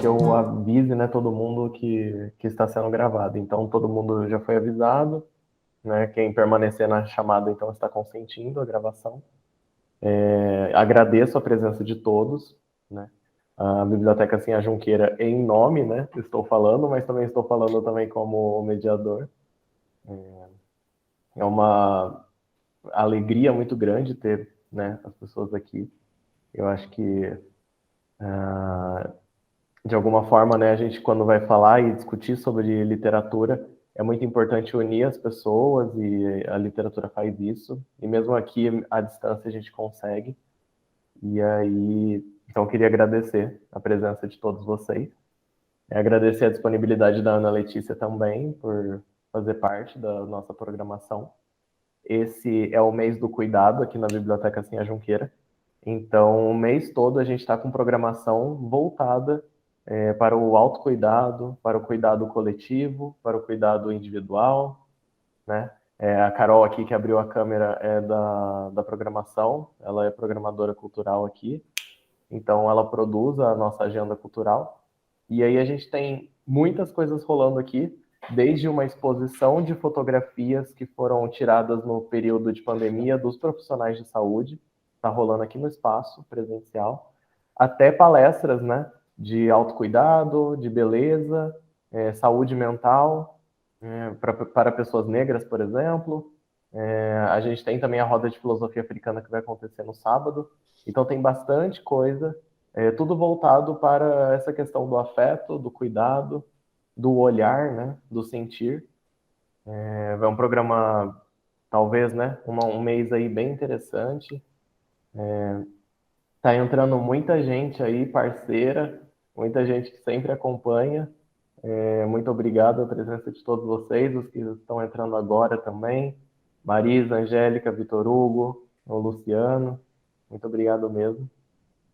que eu avise, né, todo mundo que está sendo gravado. Então, todo mundo já foi avisado, né? Quem permanecer na chamada, então, está consentindo a gravação. Agradeço a presença de todos, né? A Biblioteca Assim a Junqueira, em nome, né? Estou falando, mas também estou falando também como mediador. É uma alegria muito grande ter, né, as pessoas aqui. Eu acho que de alguma forma, né, a gente quando vai falar e discutir sobre literatura, é muito importante unir as pessoas e a literatura faz isso. E mesmo aqui à distância a gente consegue. E aí, então eu queria agradecer a presença de todos vocês. Agradecer a disponibilidade da Ana Letícia também por fazer parte da nossa programação. Esse é o mês do cuidado aqui na Biblioteca Assim a Junqueira. Então, o mês todo a gente está com programação voltada para o autocuidado, para o cuidado coletivo, para o cuidado individual, né? A Carol aqui, que abriu a câmera, é da programação, ela é programadora cultural aqui, então ela produz a nossa agenda cultural. E aí a gente tem muitas coisas rolando aqui, desde uma exposição de fotografias que foram tiradas no período de pandemia dos profissionais de saúde, está rolando aqui no espaço presencial, até palestras, né, de autocuidado, de beleza, saúde mental, para pessoas negras, por exemplo. A gente tem também a roda de filosofia africana que vai acontecer no sábado. Então tem bastante coisa, tudo voltado para essa questão do afeto, do cuidado, do olhar, né, do sentir. É um programa, talvez, né, um mês aí bem interessante. Tá entrando muita gente aí, parceira, muita gente que sempre acompanha. Muito obrigado a presença de todos vocês, os que estão entrando agora também. Marisa, Angélica, Vitor Hugo, o Luciano. Muito obrigado mesmo.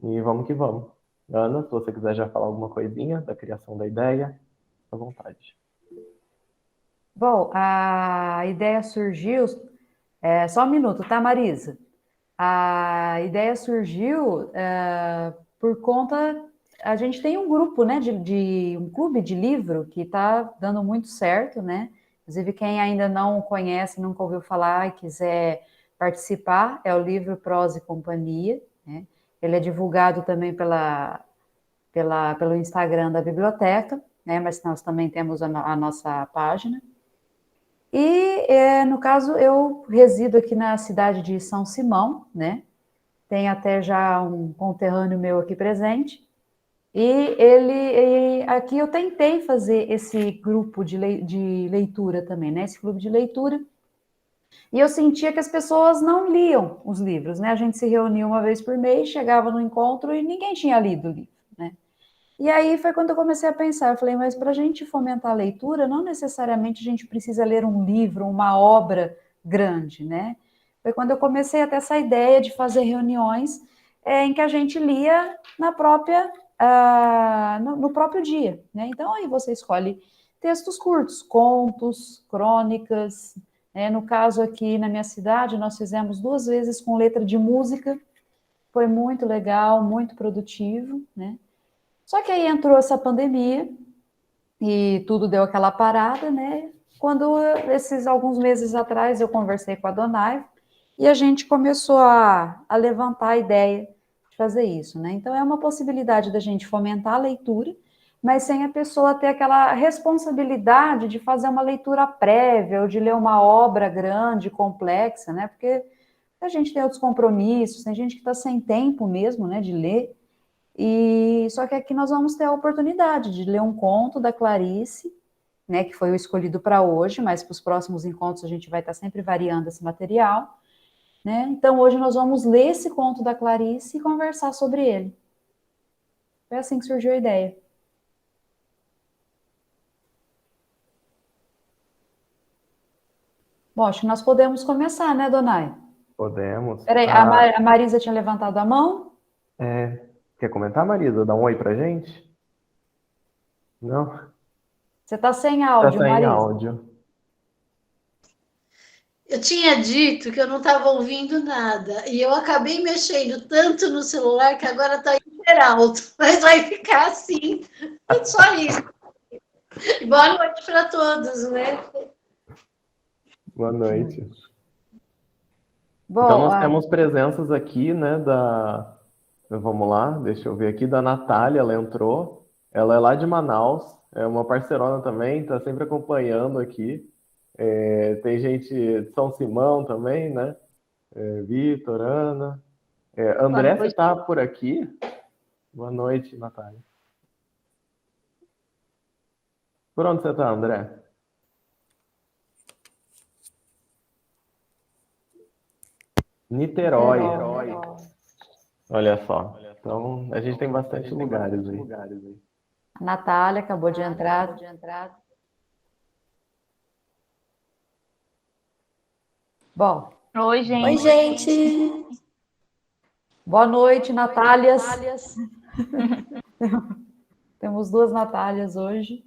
E vamos que vamos. Ana, se você quiser já falar alguma coisinha da criação da ideia, à vontade. Bom, a ideia surgiu. Só um minuto, tá, Marisa? A ideia surgiu por conta. A gente tem um grupo, né, de um clube de livro que está dando muito certo, né? Inclusive, quem ainda não conhece, nunca ouviu falar e quiser participar, é o livro Prosa e Companhia, né? Ele é divulgado também pelo Instagram da biblioteca, né? Mas nós também temos a nossa página. E, no caso, eu resido aqui na cidade de São Simão, né? Tem até já um conterrâneo meu aqui presente. Aqui eu tentei fazer esse grupo de leitura também, né? Esse clube de leitura. E eu sentia que as pessoas não liam os livros, né? A gente se reunia uma vez por mês, chegava no encontro e ninguém tinha lido o livro, né? E aí foi quando eu comecei a pensar, eu falei, mas para a gente fomentar a leitura, não necessariamente a gente precisa ler um livro, uma obra grande, né? Foi quando eu comecei a ter essa ideia de fazer reuniões em que a gente lia no próprio dia, né? Então aí você escolhe textos curtos, contos, crônicas, né? No caso aqui na minha cidade, nós fizemos 2 vezes com letra de música, foi muito legal, muito produtivo, né? Só que aí entrou essa pandemia e tudo deu aquela parada, né? Quando esses alguns meses atrás eu conversei com a Donai e a gente começou a levantar a ideia de fazer isso, né? Então é uma possibilidade da gente fomentar a leitura, mas sem a pessoa ter aquela responsabilidade de fazer uma leitura prévia ou de ler uma obra grande, complexa, né? Porque a gente tem outros compromissos, tem gente que está sem tempo mesmo, né, de ler. E só que aqui nós vamos ter a oportunidade de ler um conto da Clarice, né, que foi o escolhido para hoje, mas para os próximos encontros a gente vai estar sempre variando esse material, né? Então hoje nós vamos ler esse conto da Clarice e conversar sobre ele. Foi assim que surgiu a ideia. Bom, acho que nós podemos começar, né, Donai? Podemos. Peraí, a Marisa tinha levantado a mão? Quer comentar, Marisa? Dá um oi pra gente? Não? Você está sem Tá áudio, sem Marisa. áudio. Eu tinha dito que eu não estava ouvindo nada, e eu acabei mexendo tanto no celular que agora está hiper alto, mas vai ficar assim, só isso. E boa noite para todos, né? Boa noite. Bom, Então, nós temos presenças aqui, né, vamos lá, deixa eu ver aqui, da Natália, ela entrou. Ela é lá de Manaus, é uma parcerona também, está sempre acompanhando aqui. Tem gente de São Simão também, né? Vitor, Ana. André, você está por aqui? Boa noite, Natália. Por onde você está, André? Niterói. Olha só. Então, a gente tem bastante lugares aí. a Natália acabou de entrar. Bom. Oi, gente. Oi, gente. Boa noite, Natálias. Temos 2 Natálias hoje.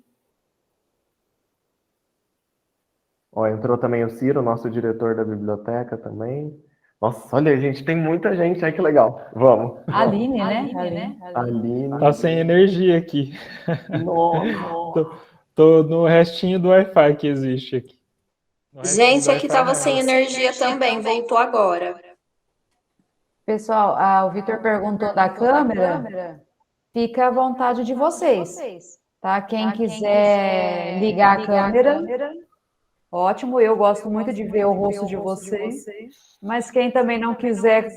Ó, entrou também o Ciro, nosso diretor da biblioteca também. Nossa, olha, gente, tem muita gente, ai que legal. Vamos. Aline, né? Aline. Tá sem energia aqui. Nossa. Tô no restinho do Wi-Fi que existe aqui. Gente, aqui estava sem energia também, voltou agora. Pessoal, o Vitor perguntou da câmera. Fica à vontade de vocês, tá? Quem quiser ligar a câmera, ótimo. Eu gosto muito de ver o rosto de vocês. Mas quem também não quiser,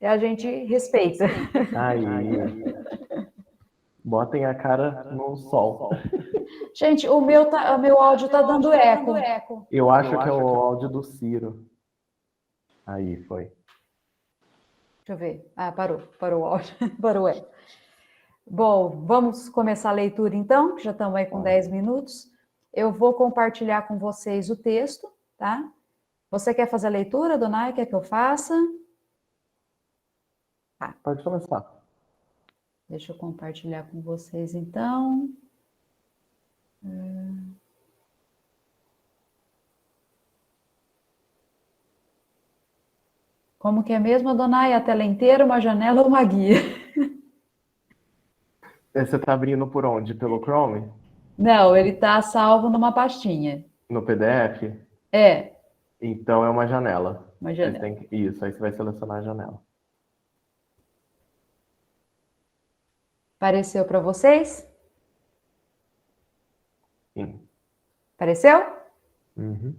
a gente respeita. Aí. Botem a cara no sol. Gente, o meu áudio tá dando eco. Eu acho que é o áudio do Ciro. Aí, foi. Deixa eu ver. Ah, parou o áudio, parou o eco. Bom, vamos começar a leitura então, que já estamos aí com 10 minutos. Eu vou compartilhar com vocês o texto, tá? Você quer fazer a leitura, Donai? Quer que eu faça? Tá. Pode começar. Deixa eu compartilhar com vocês então. Como que é mesmo, Adonai? A tela inteira, uma janela ou uma guia? Você tá abrindo por onde? Pelo Chrome? Não, ele está salvo numa pastinha. No PDF? É. Então é uma janela. Uma janela. Isso, aí você vai selecionar a janela. Apareceu para vocês? Sim. Apareceu? Uhum.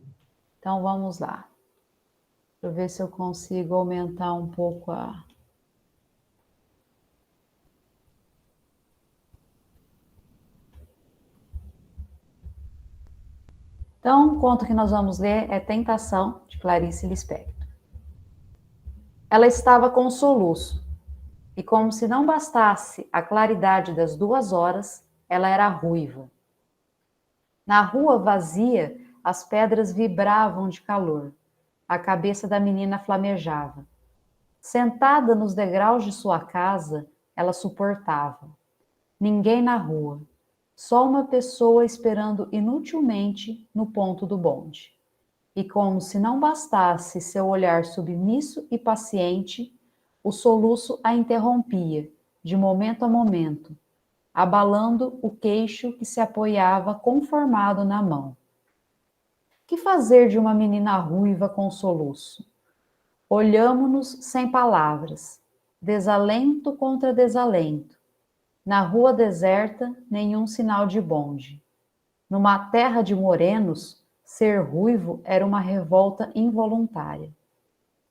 Então vamos lá. Deixa eu ver se eu consigo aumentar um pouco a... Então, o conto que nós vamos ler é Tentação, de Clarice Lispector. Ela estava com soluço, e como se não bastasse a claridade das 2 horas, ela era ruiva. Na rua vazia, as pedras vibravam de calor. A cabeça da menina flamejava. Sentada nos degraus de sua casa, ela suportava. Ninguém na rua. Só uma pessoa esperando inutilmente no ponto do bonde. E como se não bastasse seu olhar submisso e paciente, o soluço a interrompia, de momento a momento, abalando o queixo que se apoiava conformado na mão. Que fazer de uma menina ruiva com soluço? Olhamo-nos sem palavras, desalento contra desalento. Na rua deserta, nenhum sinal de bonde. Numa terra de morenos, ser ruivo era uma revolta involuntária.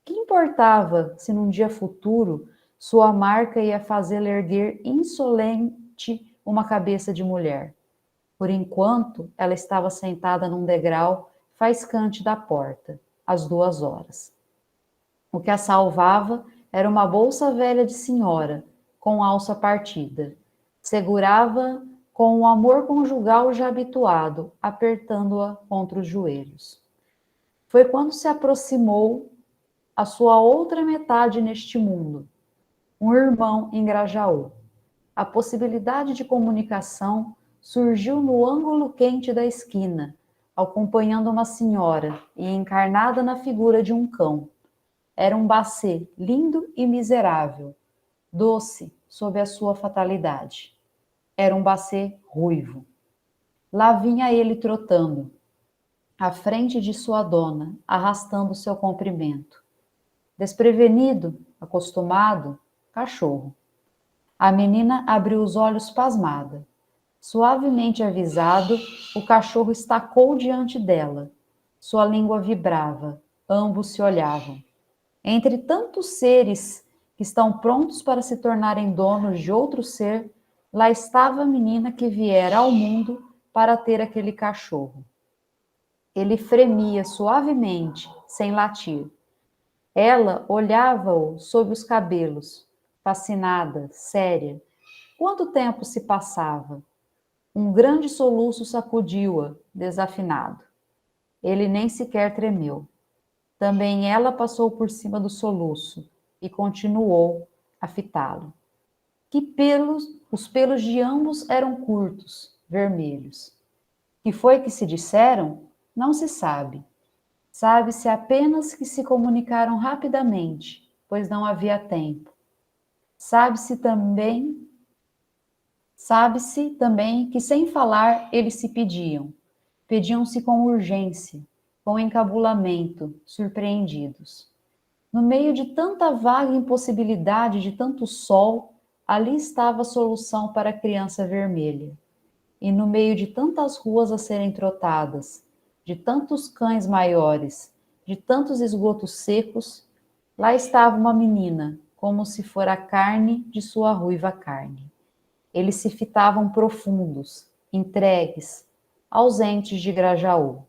Que importava se num dia futuro sua marca ia fazê-la erguer insolente uma cabeça de mulher? Por enquanto, ela estava sentada num degrau faiscante da porta, às 2 horas. O que a salvava era uma bolsa velha de senhora, com alça partida. Segurava com o amor conjugal já habituado, apertando-a contra os joelhos. Foi quando se aproximou a sua outra metade neste mundo, um irmão em Grajaú. A possibilidade de comunicação surgiu no ângulo quente da esquina, acompanhando uma senhora e encarnada na figura de um cão. Era um bacê lindo e miserável, doce sob a sua fatalidade. Era um bacê ruivo. Lá vinha ele trotando, à frente de sua dona, arrastando seu comprimento. Desprevenido, acostumado, cachorro. A menina abriu os olhos pasmada. Suavemente avisado, o cachorro estacou diante dela. Sua língua vibrava, ambos se olhavam. Entre tantos seres que estão prontos para se tornarem donos de outro ser, lá estava a menina que viera ao mundo para ter aquele cachorro. Ele fremia suavemente, sem latir. Ela olhava-o sob os cabelos, fascinada, séria. Quanto tempo se passava? Um grande soluço sacudiu-a, desafinado. Ele nem sequer tremeu. Também ela passou por cima do soluço e continuou a fitá-lo. Os pelos de ambos eram curtos, vermelhos. Que foi que se disseram? Não se sabe. Sabe-se apenas que se comunicaram rapidamente, pois não havia tempo. Sabe-se também que sem falar eles se pediam. Pediam-se com urgência, com encabulamento, surpreendidos. No meio de tanta vaga impossibilidade, de tanto sol, ali estava a solução para a criança vermelha. E no meio de tantas ruas a serem trotadas, de tantos cães maiores, de tantos esgotos secos, lá estava uma menina, como se fora a carne de sua ruiva carne. Eles se fitavam profundos, entregues, ausentes de Grajaú.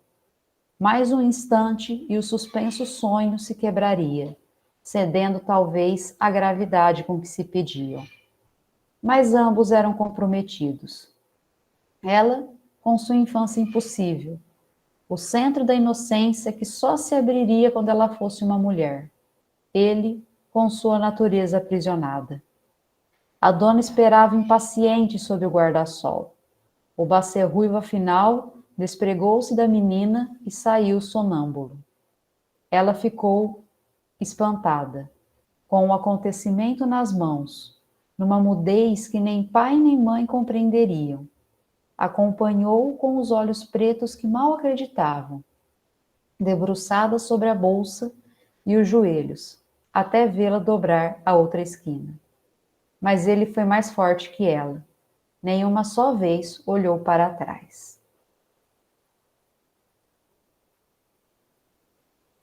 Mais um instante e o suspenso sonho se quebraria, cedendo talvez à gravidade com que se pediam. Mas ambos eram comprometidos. Ela, com sua infância impossível, o centro da inocência que só se abriria quando ela fosse uma mulher. Ele, com sua natureza aprisionada. A dona esperava impaciente sob o guarda-sol. O bacê ruivo, afinal, despregou-se da menina e saiu sonâmbulo. Ela ficou espantada, com o acontecimento nas mãos, numa mudez que nem pai nem mãe compreenderiam. Acompanhou com os olhos pretos que mal acreditavam, debruçada sobre a bolsa e os joelhos, até vê-la dobrar a outra esquina. Mas ele foi mais forte que ela. Nenhuma só vez olhou para trás.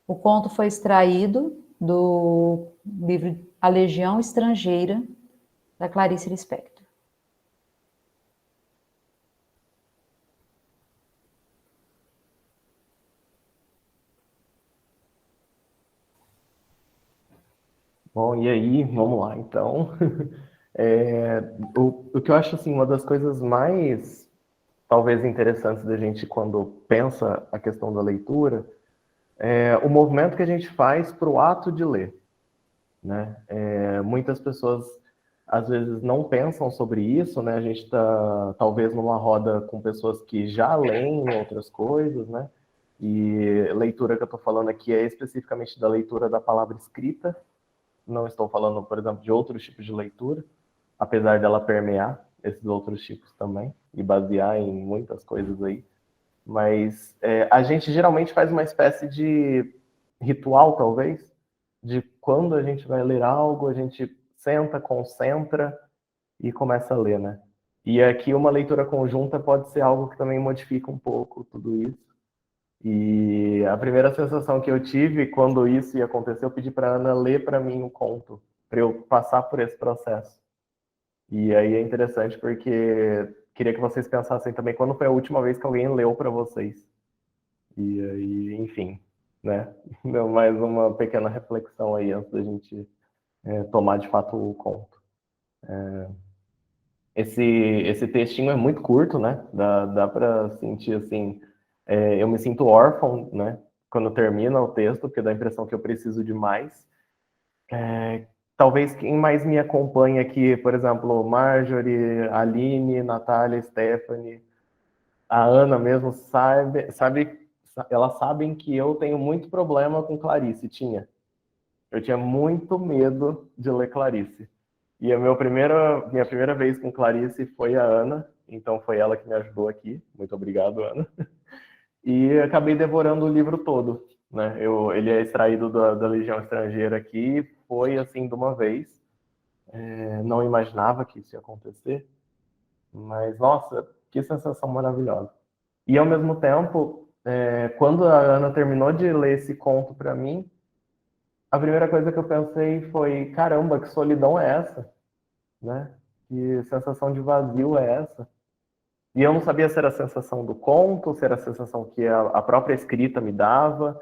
O conto foi extraído do livro A Legião Estrangeira, da Clarice Lispector. Bom, e aí, vamos lá, então. O que eu acho, assim, uma das coisas mais, talvez, interessantes da gente quando pensa a questão da leitura, é o movimento que a gente faz para o ato de ler, né? Muitas pessoas, às vezes, não pensam sobre isso, né? A gente está, talvez, numa roda com pessoas que já leem outras coisas, né? E leitura que eu estou falando aqui é especificamente da leitura da palavra escrita. Não estou falando, por exemplo, de outros tipos de leitura, apesar dela permear esses outros tipos também e basear em muitas coisas aí. Mas a gente geralmente faz uma espécie de ritual, talvez, de quando a gente vai ler algo, a gente senta, concentra e começa a ler, né? E aqui uma leitura conjunta pode ser algo que também modifica um pouco tudo isso. E a primeira sensação que eu tive quando isso ia acontecer, eu pedi para a Ana ler para mim um conto, para eu passar por esse processo. E aí é interessante porque queria que vocês pensassem também quando foi a última vez que alguém leu para vocês. E aí, enfim, né? Deu mais uma pequena reflexão aí antes da gente tomar de fato o conto. Esse textinho é muito curto, né? Dá para sentir assim. Eu me sinto órfão, né? Quando termina o texto, porque dá a impressão que eu preciso de mais. Talvez quem mais me acompanha aqui, por exemplo, Marjorie, Aline, Natália, Stephanie, a Ana mesmo elas sabem que eu tenho muito problema com Clarice, eu tinha muito medo de ler Clarice. E a minha primeira vez com Clarice foi a Ana, então foi ela que me ajudou aqui. Muito obrigado, Ana. E acabei devorando o livro todo, né? Ele é extraído da Legião Estrangeira aqui, foi assim de uma vez. Não imaginava que isso ia acontecer, mas nossa, que sensação maravilhosa. E ao mesmo tempo, quando a Ana terminou de ler esse conto para mim, a primeira coisa que eu pensei foi, caramba, que solidão é essa, né? Que sensação de vazio é essa? E eu não sabia se era a sensação do conto, se era a sensação que a própria escrita me dava,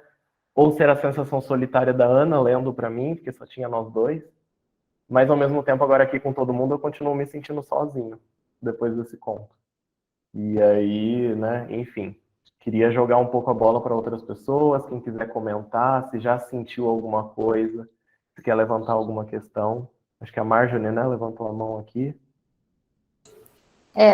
ou se era a sensação solitária da Ana lendo para mim, porque só tinha nós dois. Mas ao mesmo tempo, agora aqui com todo mundo, eu continuo me sentindo sozinho depois desse conto. E aí, né, enfim, queria jogar um pouco a bola para outras pessoas, quem quiser comentar, se já sentiu alguma coisa, se quer levantar alguma questão. Acho que a Marjorie, né, levantou a mão aqui.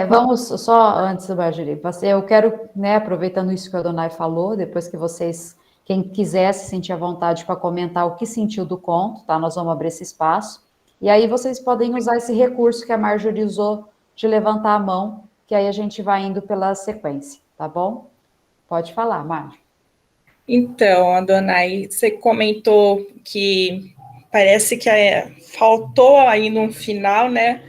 Vamos só antes, Marjorie, eu quero, né, aproveitando isso que a Adonai falou, depois que vocês, quem quiser se sentir à vontade para comentar o que sentiu do conto, tá? Nós vamos abrir esse espaço. E aí vocês podem usar esse recurso que a Marjorie usou de levantar a mão, que aí a gente vai indo pela sequência, tá bom? Pode falar, Marjorie. Então, Adonai, você comentou que parece que faltou aí no final, né?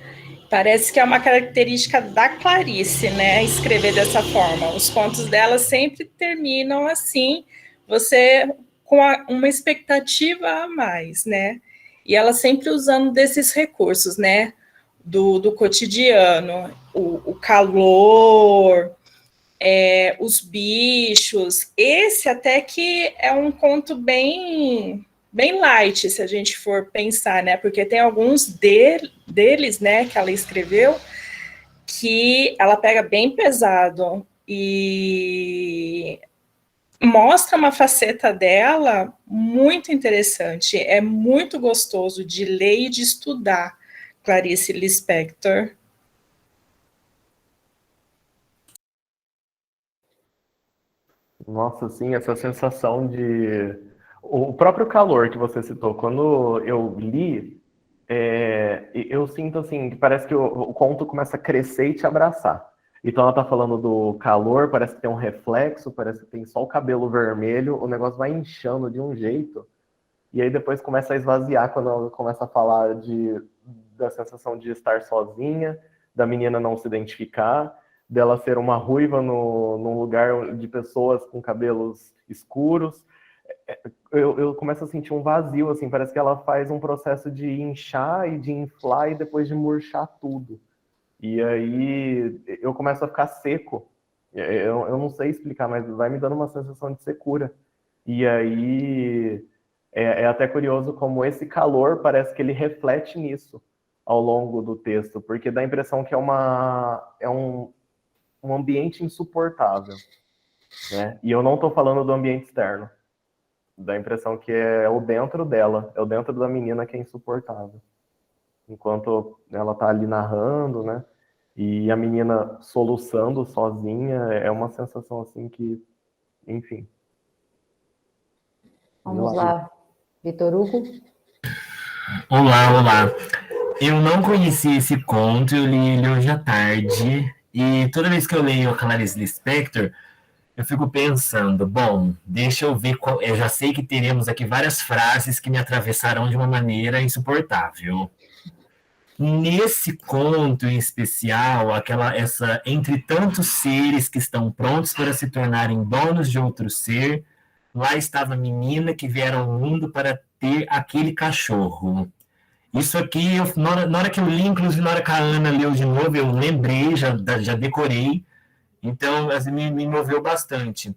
Parece que é uma característica da Clarice, né? Escrever dessa forma. Os contos dela sempre terminam assim, você com uma expectativa a mais, né? E ela sempre usando desses recursos, né? Do cotidiano, o calor, os bichos. Esse até que é um conto bem light, se a gente for pensar, né? Porque tem alguns deles, né, que ela escreveu, que ela pega bem pesado e mostra uma faceta dela muito interessante. É muito gostoso de ler e de estudar Clarice Lispector. Nossa, sim, essa sensação de... O próprio calor que você citou, quando eu li, eu sinto assim, que parece que o conto começa a crescer e te abraçar. Então ela tá falando do calor, parece que tem um reflexo, parece que tem só o cabelo vermelho, o negócio vai inchando de um jeito, e aí depois começa a esvaziar quando ela começa a falar da sensação de estar sozinha, da menina não se identificar, dela ser uma ruiva num lugar de pessoas com cabelos escuros. Eu começo a sentir um vazio, assim, parece que ela faz um processo de inchar e de inflar e depois de murchar tudo. E aí eu começo a ficar seco. Eu não sei explicar, mas vai me dando uma sensação de secura. E aí é até curioso como esse calor parece que ele reflete nisso ao longo do texto, porque dá a impressão que é um ambiente insuportável, né? E eu não estou falando do ambiente externo. Dá a impressão que é o dentro dela, é o dentro da menina que é insuportável. Enquanto ela tá ali narrando, né? E a menina soluçando sozinha, é uma sensação assim que, enfim. Vamos lá, Vitor Hugo. Olá. Eu não conheci esse conto, eu li ele hoje à tarde, e toda vez que eu leio a Clarice Lispector, eu fico pensando, bom, deixa eu ver eu já sei que teremos aqui várias frases que me atravessarão de uma maneira insuportável. Nesse conto em especial, entre tantos seres que estão prontos para se tornarem donos de outro ser, lá estava a menina que viera ao mundo para ter aquele cachorro. Isso aqui, na hora que eu li, inclusive na hora que a Ana leu de novo, eu lembrei, já decorei, então assim, me moveu bastante.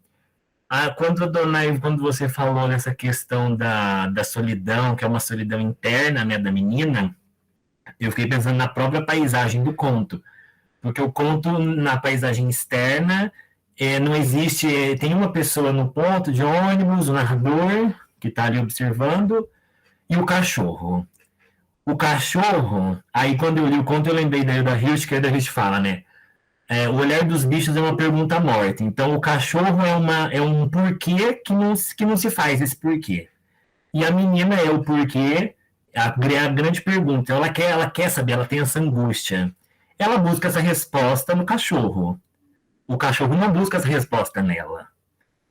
Quando você falou nessa questão da solidão, que é uma solidão interna, né, da menina, eu fiquei pensando na própria paisagem do conto, porque o conto, na paisagem externa, não existe, tem uma pessoa no ponto de ônibus, o narrador, que está ali observando, e o cachorro. O cachorro, aí quando eu li o conto, eu lembrei da Hilde, que a Hilde fala, né? o olhar dos bichos é uma pergunta morta. Então, o cachorro é um porquê que não se faz esse porquê. E a menina é o porquê, a grande pergunta. Ela quer saber, ela tem essa angústia. Ela busca essa resposta no cachorro. O cachorro não busca essa resposta nela.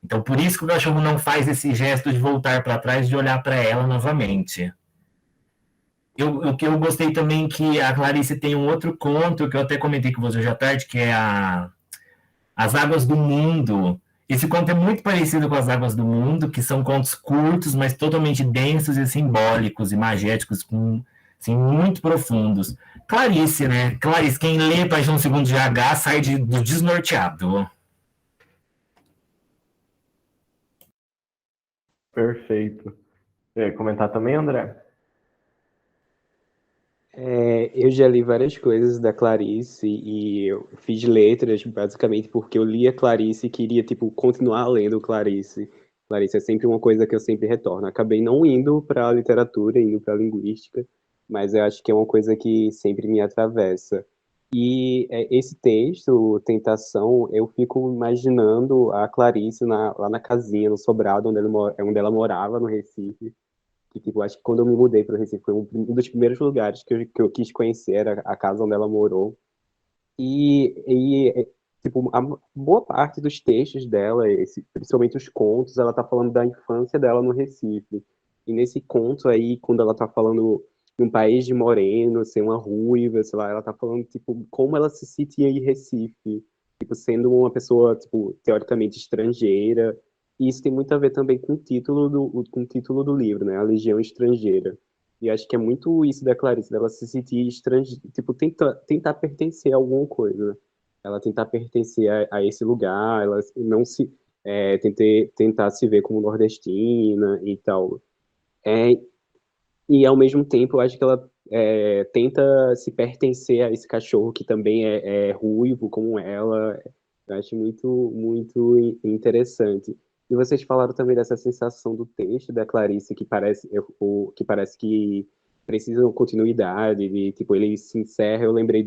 Então, por isso que o cachorro não faz esse gesto de voltar para trás, de olhar para ela novamente. O que eu gostei também que a Clarice tem um outro conto, que eu até comentei com você hoje à tarde, que é As Águas do Mundo. Esse conto é muito parecido com As Águas do Mundo, que são contos curtos, mas totalmente densos e simbólicos, imagéticos, assim, muito profundos. Clarice, né? Clarice, quem lê Paixão Segundo GH sai do desnorteado. Perfeito. Comentar também, André? Eu já li várias coisas da Clarice e eu fiz letras basicamente porque eu lia Clarice e queria, tipo, continuar lendo Clarice. Clarice é sempre uma coisa que eu sempre retorno. Acabei não indo para a literatura, indo para a linguística, mas eu acho que é uma coisa que sempre me atravessa. E esse texto, Tentação, eu fico imaginando a Clarice lá na casinha, no sobrado, onde ela morava, no Recife. Que, tipo, acho que quando eu me mudei para o Recife, foi um dos primeiros lugares que eu quis conhecer, era a casa onde ela morou. Tipo, a boa parte dos textos dela, principalmente os contos, ela tá falando da infância dela no Recife. E nesse conto aí, quando ela tá falando de um país de moreno, ser uma ruiva, sei lá, ela tá falando, tipo, como ela se sentia em Recife, tipo, sendo uma pessoa, tipo, teoricamente estrangeira. E isso tem muito a ver também com o título do livro, né? A Legião Estrangeira. E acho que é muito isso da Clarice, dela se sentir estrangeira, tipo, tentar pertencer a alguma coisa. Ela tentar pertencer a esse lugar, ela não se tentar se ver como nordestina e tal. E ao mesmo tempo, eu acho que ela tenta se pertencer a esse cachorro que também é ruivo como ela. Eu acho muito, muito interessante. E vocês falaram também dessa sensação do texto da Clarice, que parece que precisa de uma continuidade, de, tipo, ele se encerra. Eu lembrei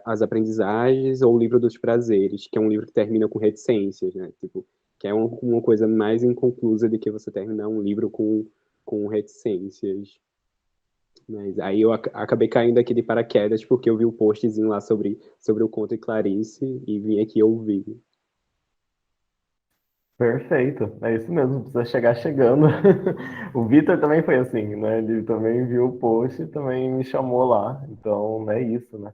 As Aprendizagens ou o Livro dos Prazeres, que é um livro que termina com reticências, né? Tipo, que é uma coisa mais inconclusa do que você terminar um livro com reticências. Mas aí eu acabei caindo aqui de paraquedas porque eu vi o postzinho lá sobre o conto de Clarice e vim aqui ouvir. Perfeito, é isso mesmo, precisa chegar chegando. O Vitor também foi assim, né? Ele também viu o post e também me chamou lá. Então, é isso, né?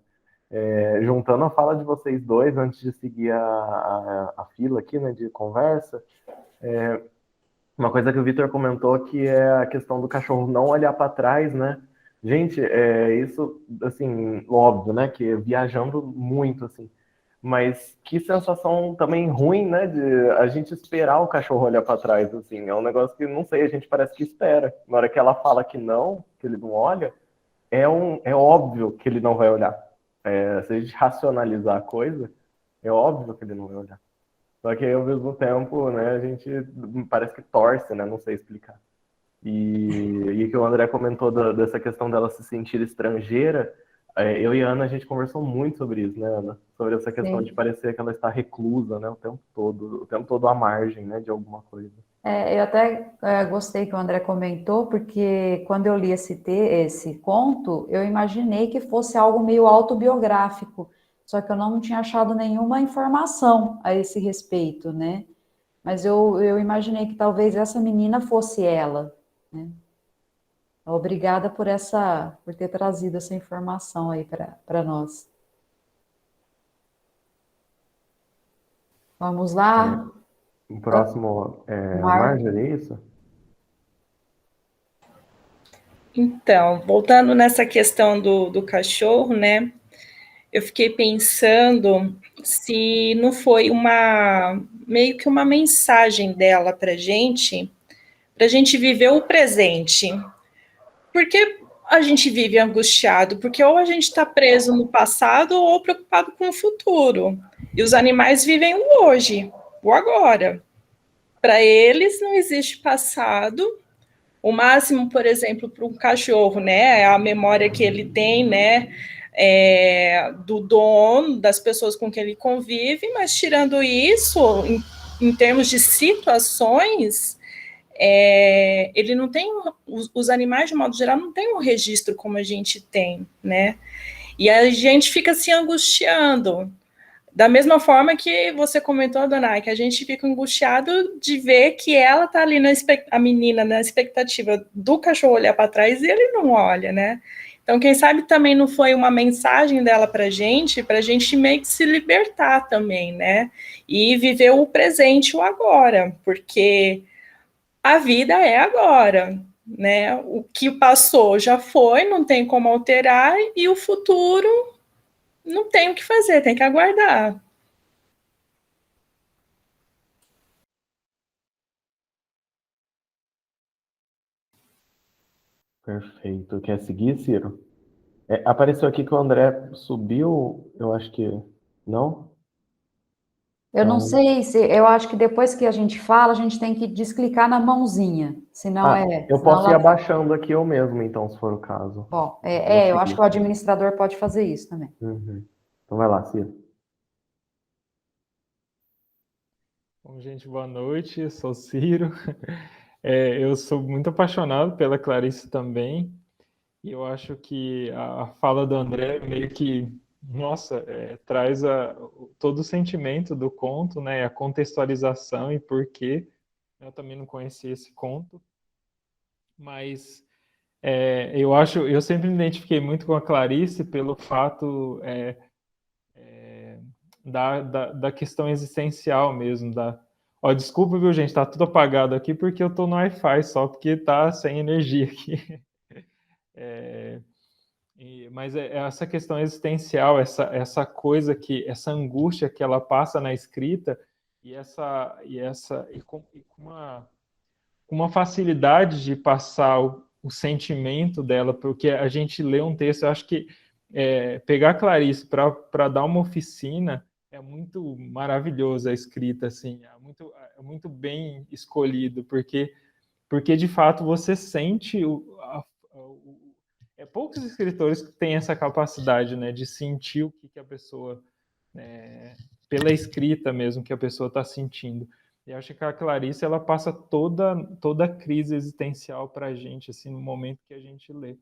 Juntando a fala de vocês dois, antes de seguir a fila aqui, né, de conversa, uma coisa que o Vitor comentou que é a questão do cachorro não olhar para trás, né? Gente, isso, assim, óbvio, né? Que viajando muito, assim. Mas que sensação também ruim, né? De a gente esperar o cachorro olhar para trás, assim. É um negócio que, não sei, a gente parece que espera. Na hora que ela fala que não, que ele não olha, é óbvio que ele não vai olhar. Se a gente racionalizar a coisa, é óbvio que ele não vai olhar. Só que ao mesmo tempo, né, a gente parece que torce, né? Não sei explicar. E que o André comentou dessa questão dela se sentir estrangeira, eu e a Ana, a gente conversou muito sobre isso, né, Ana? Sobre essa questão Sim. de parecer que ela está reclusa, né, o tempo todo à margem, né, de alguma coisa. Eu até gostei que o André comentou, porque quando eu li esse conto, eu imaginei que fosse algo meio autobiográfico, só que eu não tinha achado nenhuma informação a esse respeito, né? Mas eu imaginei que talvez essa menina fosse ela, né? Obrigada por ter trazido essa informação aí para nós. Vamos lá? O próximo é a Marjorie. Marjorie, é isso? Então, voltando nessa questão do cachorro, né? Eu fiquei pensando se não foi meio que uma mensagem dela para gente viver o presente. Porque a gente vive angustiado? Porque ou a gente está preso no passado ou preocupado com o futuro. E os animais vivem o hoje, o agora. Para eles não existe passado. O máximo, por exemplo, para um cachorro, né, é a memória que ele tem, né, do dono, das pessoas com quem ele convive, mas tirando isso, em termos de situações, ele não tem, os animais, de modo geral, não tem um registro como a gente tem, né? E a gente fica se angustiando. Da mesma forma que você comentou, Adonai, que a gente fica angustiado de ver que ela tá ali, a menina, na expectativa do cachorro olhar para trás e ele não olha, né? Então, quem sabe também não foi uma mensagem dela para a gente meio que se libertar também, né? E viver o presente, o agora, porque a vida é agora, né? O que passou já foi, não tem como alterar, e o futuro não tem o que fazer, tem que aguardar. Perfeito. Quer seguir, Ciro? Apareceu aqui que o André subiu, eu acho que não. Eu não sei se, eu acho que depois que a gente fala, a gente tem que desclicar na mãozinha, senão Eu senão posso ir ela... abaixando aqui eu mesmo, então, se for o caso. Bom, Vou eu acho seguir. que o administrador pode fazer isso também. Uhum. Então vai lá, Ciro. Bom, gente, boa noite. Eu sou Ciro. Eu sou muito apaixonado pela Clarice também. E eu acho que a fala do André meio que, nossa, traz todo o sentimento do conto, né? A contextualização e por quê. Eu também não conhecia esse conto. Mas eu sempre me identifiquei muito com a Clarice pelo fato da questão existencial mesmo. Desculpa, viu, gente? Tá tudo apagado aqui porque eu tô no Wi-Fi só, porque tá sem energia aqui. Mas essa questão existencial, essa coisa essa angústia que ela passa na escrita e com uma facilidade de passar o sentimento dela, porque a gente lê um texto, eu acho que pegar Clarice para dar uma oficina é muito maravilhoso a escrita, assim, é muito bem escolhido, porque de fato você sente poucos escritores que têm essa capacidade, né, de sentir o que a pessoa, pela escrita mesmo, que a pessoa está sentindo. E acho que a Clarice, ela passa toda a crise existencial para a gente, assim, no momento que a gente lê.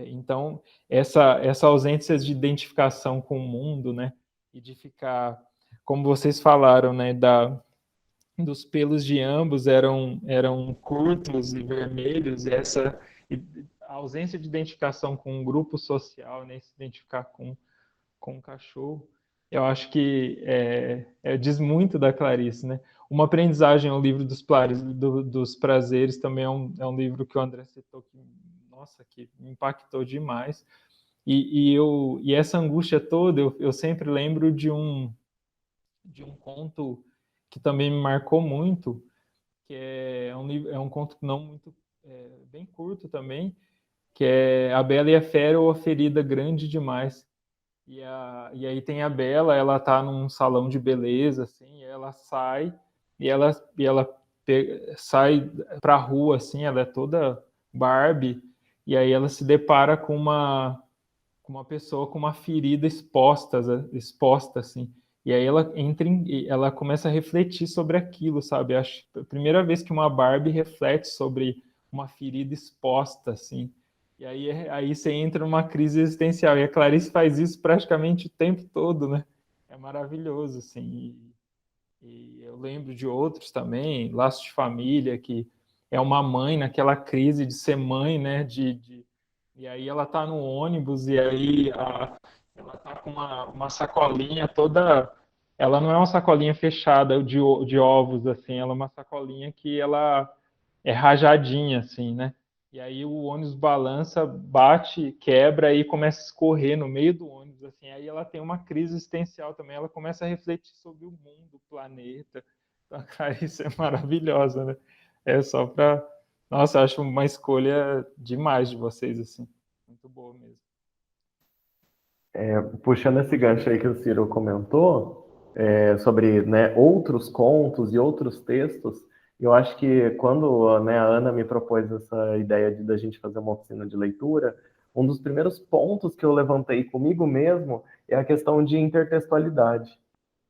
Então, essa ausência de identificação com o mundo, né, e de ficar, como vocês falaram, né, dos pelos de ambos eram curtos e vermelhos, e a ausência de identificação com um grupo social, né, se identificar com um cachorro, eu acho que diz muito da Clarice, né? Uma aprendizagem, o livro dos prazeres, também é um livro que o André citou, que me impactou demais. E essa angústia toda, eu sempre lembro de um conto que também me marcou muito, que é um conto não muito, bem curto também, que é A Bela e a Fera ou A Ferida Grande Demais. E aí tem a Bela, ela tá num salão de beleza, assim, ela sai e ela sai pra rua, assim, ela é toda Barbie, e aí ela se depara com uma pessoa com uma ferida exposta, assim. E aí ela começa a refletir sobre aquilo, sabe? Acho que é a primeira vez que uma Barbie reflete sobre uma ferida exposta, assim. E aí você entra numa crise existencial. E a Clarice faz isso praticamente o tempo todo, né? É maravilhoso, assim. E eu lembro de outros também, Laços de Família, que é uma mãe naquela crise de ser mãe, né? E aí ela tá no ônibus e aí ela tá com uma sacolinha toda... Ela não é uma sacolinha fechada de ovos, assim. Ela é uma sacolinha que ela é rajadinha, assim, né? E aí o ônibus balança, bate, quebra e começa a escorrer no meio do ônibus, assim. Aí ela tem uma crise existencial também, ela começa a refletir sobre o mundo, o planeta. Então, cara, isso é maravilhosa, né? É só para... Nossa, eu acho uma escolha demais de vocês, assim. Muito boa mesmo. Puxando esse gancho aí que o Ciro comentou, sobre, né, outros contos e outros textos, eu acho que quando, né, a Ana me propôs essa ideia da gente fazer uma oficina de leitura, um dos primeiros pontos que eu levantei comigo mesmo é a questão de intertextualidade,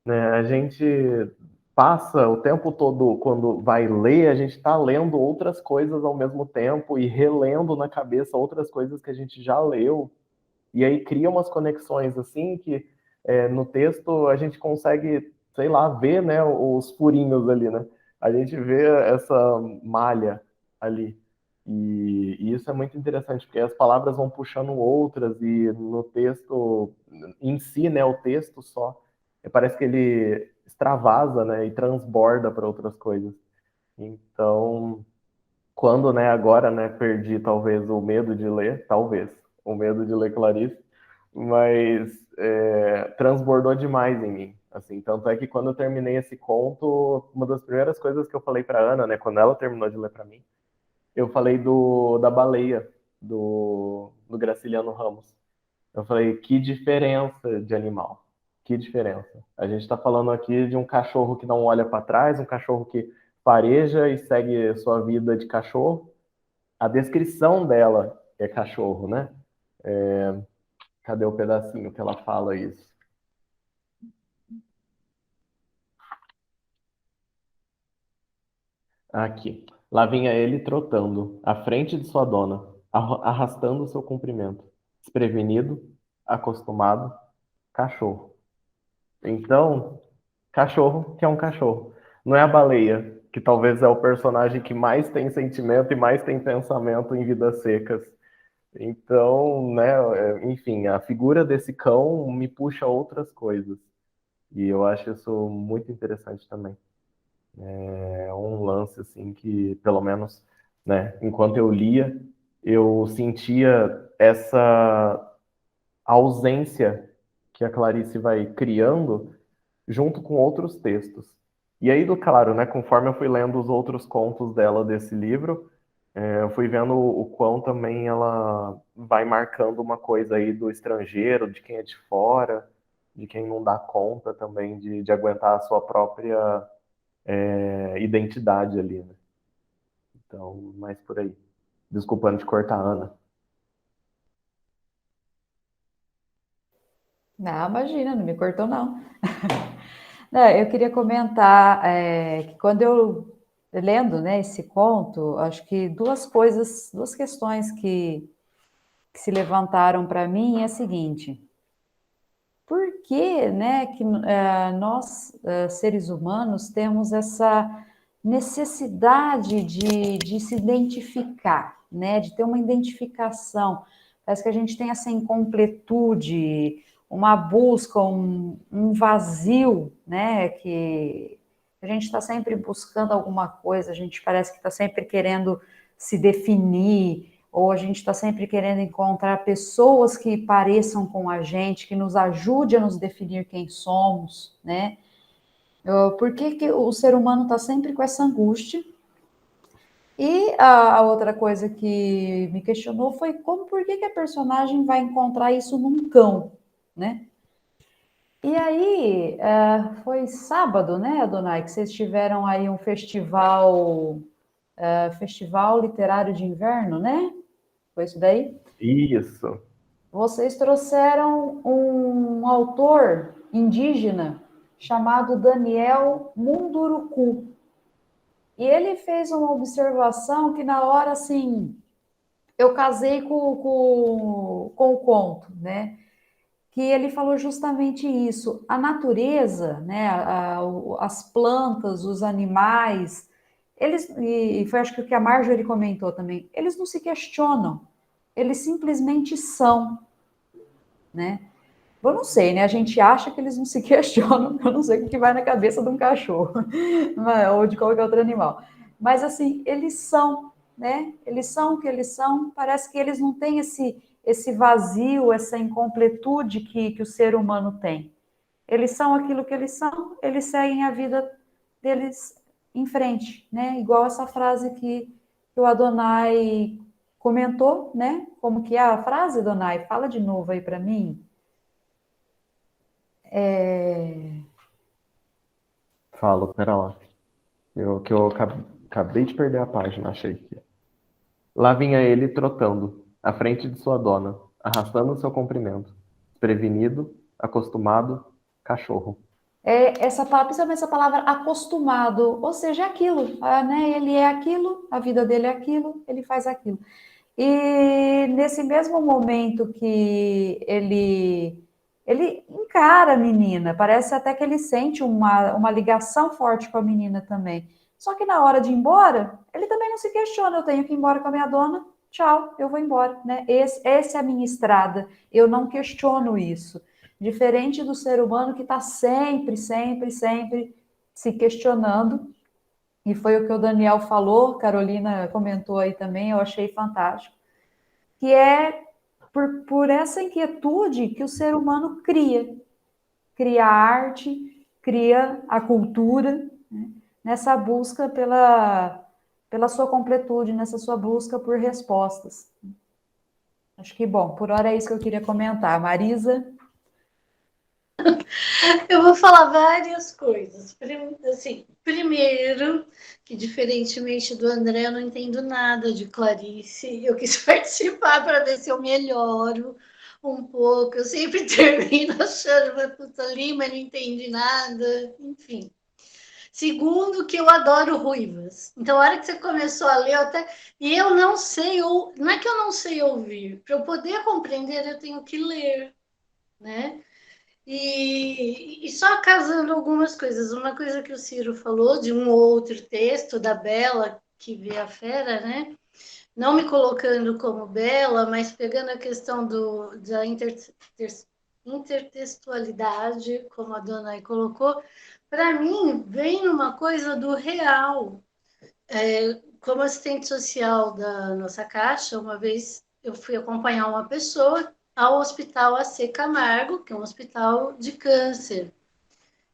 né? A gente passa o tempo todo, quando vai ler, a gente está lendo outras coisas ao mesmo tempo e relendo na cabeça outras coisas que a gente já leu, e aí cria umas conexões assim que no texto a gente consegue, sei lá, ver, né, os furinhos ali, né? A gente vê essa malha ali. E isso é muito interessante, porque as palavras vão puxando outras, e no texto em si, né, o texto só, parece que ele extravasa, né, e transborda para outras coisas. Então, quando, né, agora, né, perdi talvez o medo de ler, talvez, o medo de ler Clarice, mas transbordou demais em mim, assim, tanto é que quando eu terminei esse conto, uma das primeiras coisas que eu falei para Ana, né, quando ela terminou de ler para mim, eu falei da baleia, do Graciliano Ramos. Eu falei, que diferença de animal, que diferença. A gente está falando aqui de um cachorro que não olha para trás, um cachorro que fareja e segue sua vida de cachorro. A descrição dela é cachorro, né? Cadê o pedacinho que ela fala isso? Aqui. Lá vinha ele trotando, à frente de sua dona, arrastando o seu comprimento. Desprevenido, acostumado, cachorro. Então, cachorro que é um cachorro. Não é a baleia, que talvez é o personagem que mais tem sentimento e mais tem pensamento em Vidas Secas. Então, né, enfim, a figura desse cão me puxa a outras coisas. E eu acho isso muito interessante também. É um lance assim que, pelo menos, né, enquanto eu lia, eu sentia essa ausência que a Clarice vai criando junto com outros textos. E aí, claro, né, conforme eu fui lendo os outros contos dela desse livro, eu fui vendo o quão também ela vai marcando uma coisa aí do estrangeiro, de quem é de fora, de quem não dá conta também de aguentar a sua própria identidade ali, né? Então, mais por aí. Desculpa te cortar, Ana. Não, imagina, não me cortou, não. Não, eu queria comentar que quando eu, lendo, né, esse conto, acho que duas coisas, duas questões que se levantaram para mim é a seguinte: por que, né, que nós, seres humanos, temos essa necessidade de se identificar, né, de ter uma identificação? Parece que a gente tem essa incompletude, uma busca, um vazio, né, que a gente está sempre buscando alguma coisa, a gente parece que está sempre querendo se definir, ou a gente está sempre querendo encontrar pessoas que pareçam com a gente, que nos ajude a nos definir quem somos, né? Por que que o ser humano está sempre com essa angústia? E a outra coisa que me questionou foi por que que a personagem vai encontrar isso num cão, né? E aí, foi sábado, né, Adonai, que vocês tiveram aí um festival literário de inverno, né? Foi isso daí? Isso. Vocês trouxeram um autor indígena chamado Daniel Munduruku. E ele fez uma observação que na hora, assim, eu casei com o conto, né? Que ele falou justamente isso. A natureza, né, as plantas, os animais, eles, e foi acho que o que a Marjorie comentou também, eles não se questionam, eles simplesmente são, né? Eu não sei, né? A gente acha que eles não se questionam, eu não sei o que vai na cabeça de um cachorro, ou de qualquer outro animal. Mas, assim, eles são, né? Eles são o que eles são, parece que eles não têm esse vazio, essa incompletude que o ser humano tem. Eles são aquilo que eles são, eles seguem a vida deles em frente, né? Igual essa frase que o Adonai comentou, né? Como que é a frase, Adonai? Fala de novo aí para mim. Falo, pera lá. Eu acabei de perder a página, achei que. Lá vinha ele trotando, à frente de sua dona, arrastando o seu comprimento. Desprevenido, acostumado, cachorro. Principalmente essa palavra acostumado, ou seja, é aquilo, né? Ele é aquilo, a vida dele é aquilo, ele faz aquilo. E nesse mesmo momento que ele encara a menina, parece até que ele sente uma ligação forte com a menina também. Só que na hora de ir embora, ele também não se questiona, eu tenho que ir embora com a minha dona, tchau, eu vou embora, né? Essa é a minha estrada, eu não questiono isso. Diferente do ser humano que está sempre, sempre, sempre se questionando, e foi o que o Daniel falou, Carolina comentou aí também, eu achei fantástico, que é por essa inquietude que o ser humano cria a arte, cria a cultura, né? Nessa busca pela sua completude, nessa sua busca por respostas. Acho que, bom, por hora é isso que eu queria comentar. Marisa? Eu vou falar várias coisas. Assim, primeiro, que diferentemente do André, eu não entendo nada de Clarice. Eu quis participar para ver se eu melhoro um pouco. Eu sempre termino achando, mas puta Lima, não entendi nada. Enfim. Segundo, que eu adoro ruivas. Então, a hora que você começou a ler, e eu não sei, não é que eu não sei ouvir. Para eu poder compreender, eu tenho que ler, né? E só casando algumas coisas. Uma coisa que o Ciro falou de um outro texto da Bela, que vê a fera, né? Não me colocando como Bela, mas pegando a questão da intertextualidade, como a dona aí colocou, para mim vem uma coisa do real. Como assistente social da nossa Caixa, uma vez eu fui acompanhar uma pessoa ao Hospital AC Camargo, que é um hospital de câncer.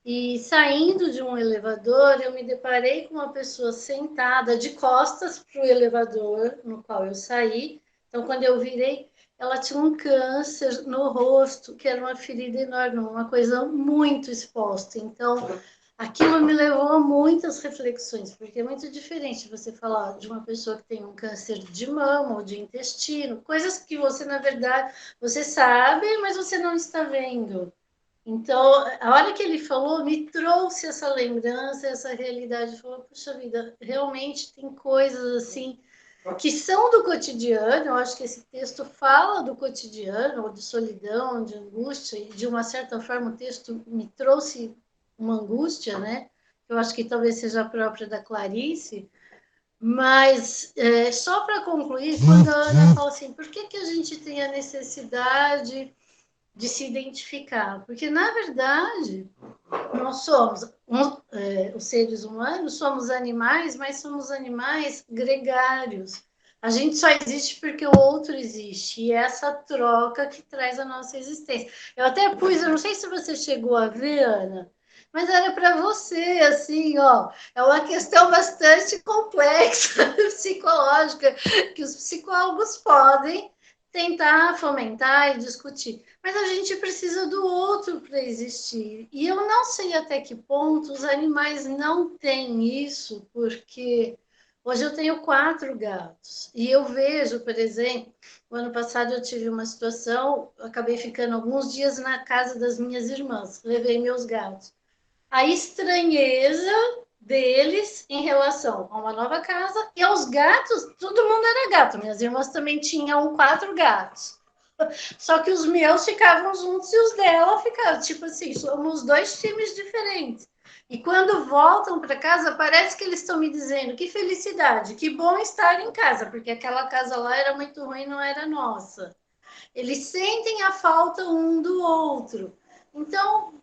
E saindo de um elevador, eu me deparei com uma pessoa sentada de costas para o elevador no qual eu saí. Então, quando eu virei, ela tinha um câncer no rosto, que era uma ferida enorme, uma coisa muito exposta. Então, aquilo me levou a muitas reflexões, porque é muito diferente você falar de uma pessoa que tem um câncer de mama ou de intestino, coisas que você, na verdade, você sabe, mas você não está vendo. Então, a hora que ele falou, me trouxe essa lembrança, essa realidade. Falou, puxa vida, realmente tem coisas assim que são do cotidiano. Eu acho que esse texto fala do cotidiano, ou de solidão, de angústia, e de uma certa forma o texto me trouxe uma angústia, né? Eu acho que talvez seja a própria da Clarice. Mas, só para concluir, quando a Ana fala assim, por que a gente tem a necessidade de se identificar? Porque, na verdade, nós somos, os seres humanos, somos animais, mas somos animais gregários. A gente só existe porque o outro existe, e é essa troca que traz a nossa existência. Eu até pus, eu não sei se você chegou a ver, Ana, mas era para você, assim, ó, é uma questão bastante complexa, psicológica, que os psicólogos podem tentar fomentar e discutir. Mas a gente precisa do outro para existir. E eu não sei até que ponto os animais não têm isso, porque hoje eu tenho 4 gatos. E eu vejo, por exemplo, o ano passado eu tive uma situação, acabei ficando alguns dias na casa das minhas irmãs, levei meus gatos. A estranheza deles em relação a uma nova casa e aos gatos, todo mundo era gato. Minhas irmãs também tinham 4 gatos. Só que os meus ficavam juntos e os dela ficavam, tipo assim, somos 2 times diferentes. E quando voltam para casa, parece que eles estão me dizendo que felicidade, que bom estar em casa, porque aquela casa lá era muito ruim, não era nossa. Eles sentem a falta um do outro. Então,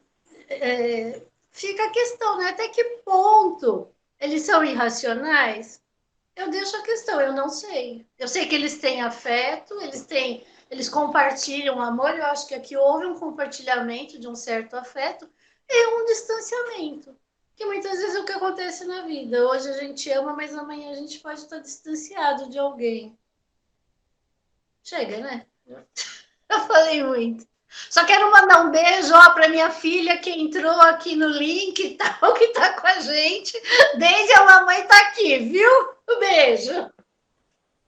fica a questão, né? Até que ponto eles são irracionais? Eu deixo a questão, eu não sei. Eu sei que eles têm afeto, eles compartilham amor. Eu acho que aqui houve um compartilhamento de um certo afeto e um distanciamento, que muitas vezes é o que acontece na vida. Hoje a gente ama, mas amanhã a gente pode estar distanciado de alguém. Chega, né? Eu falei muito. Só quero mandar um beijo para minha filha que entrou aqui no link e tal, que está com a gente. Desde a mamãe está aqui, viu? Um beijo.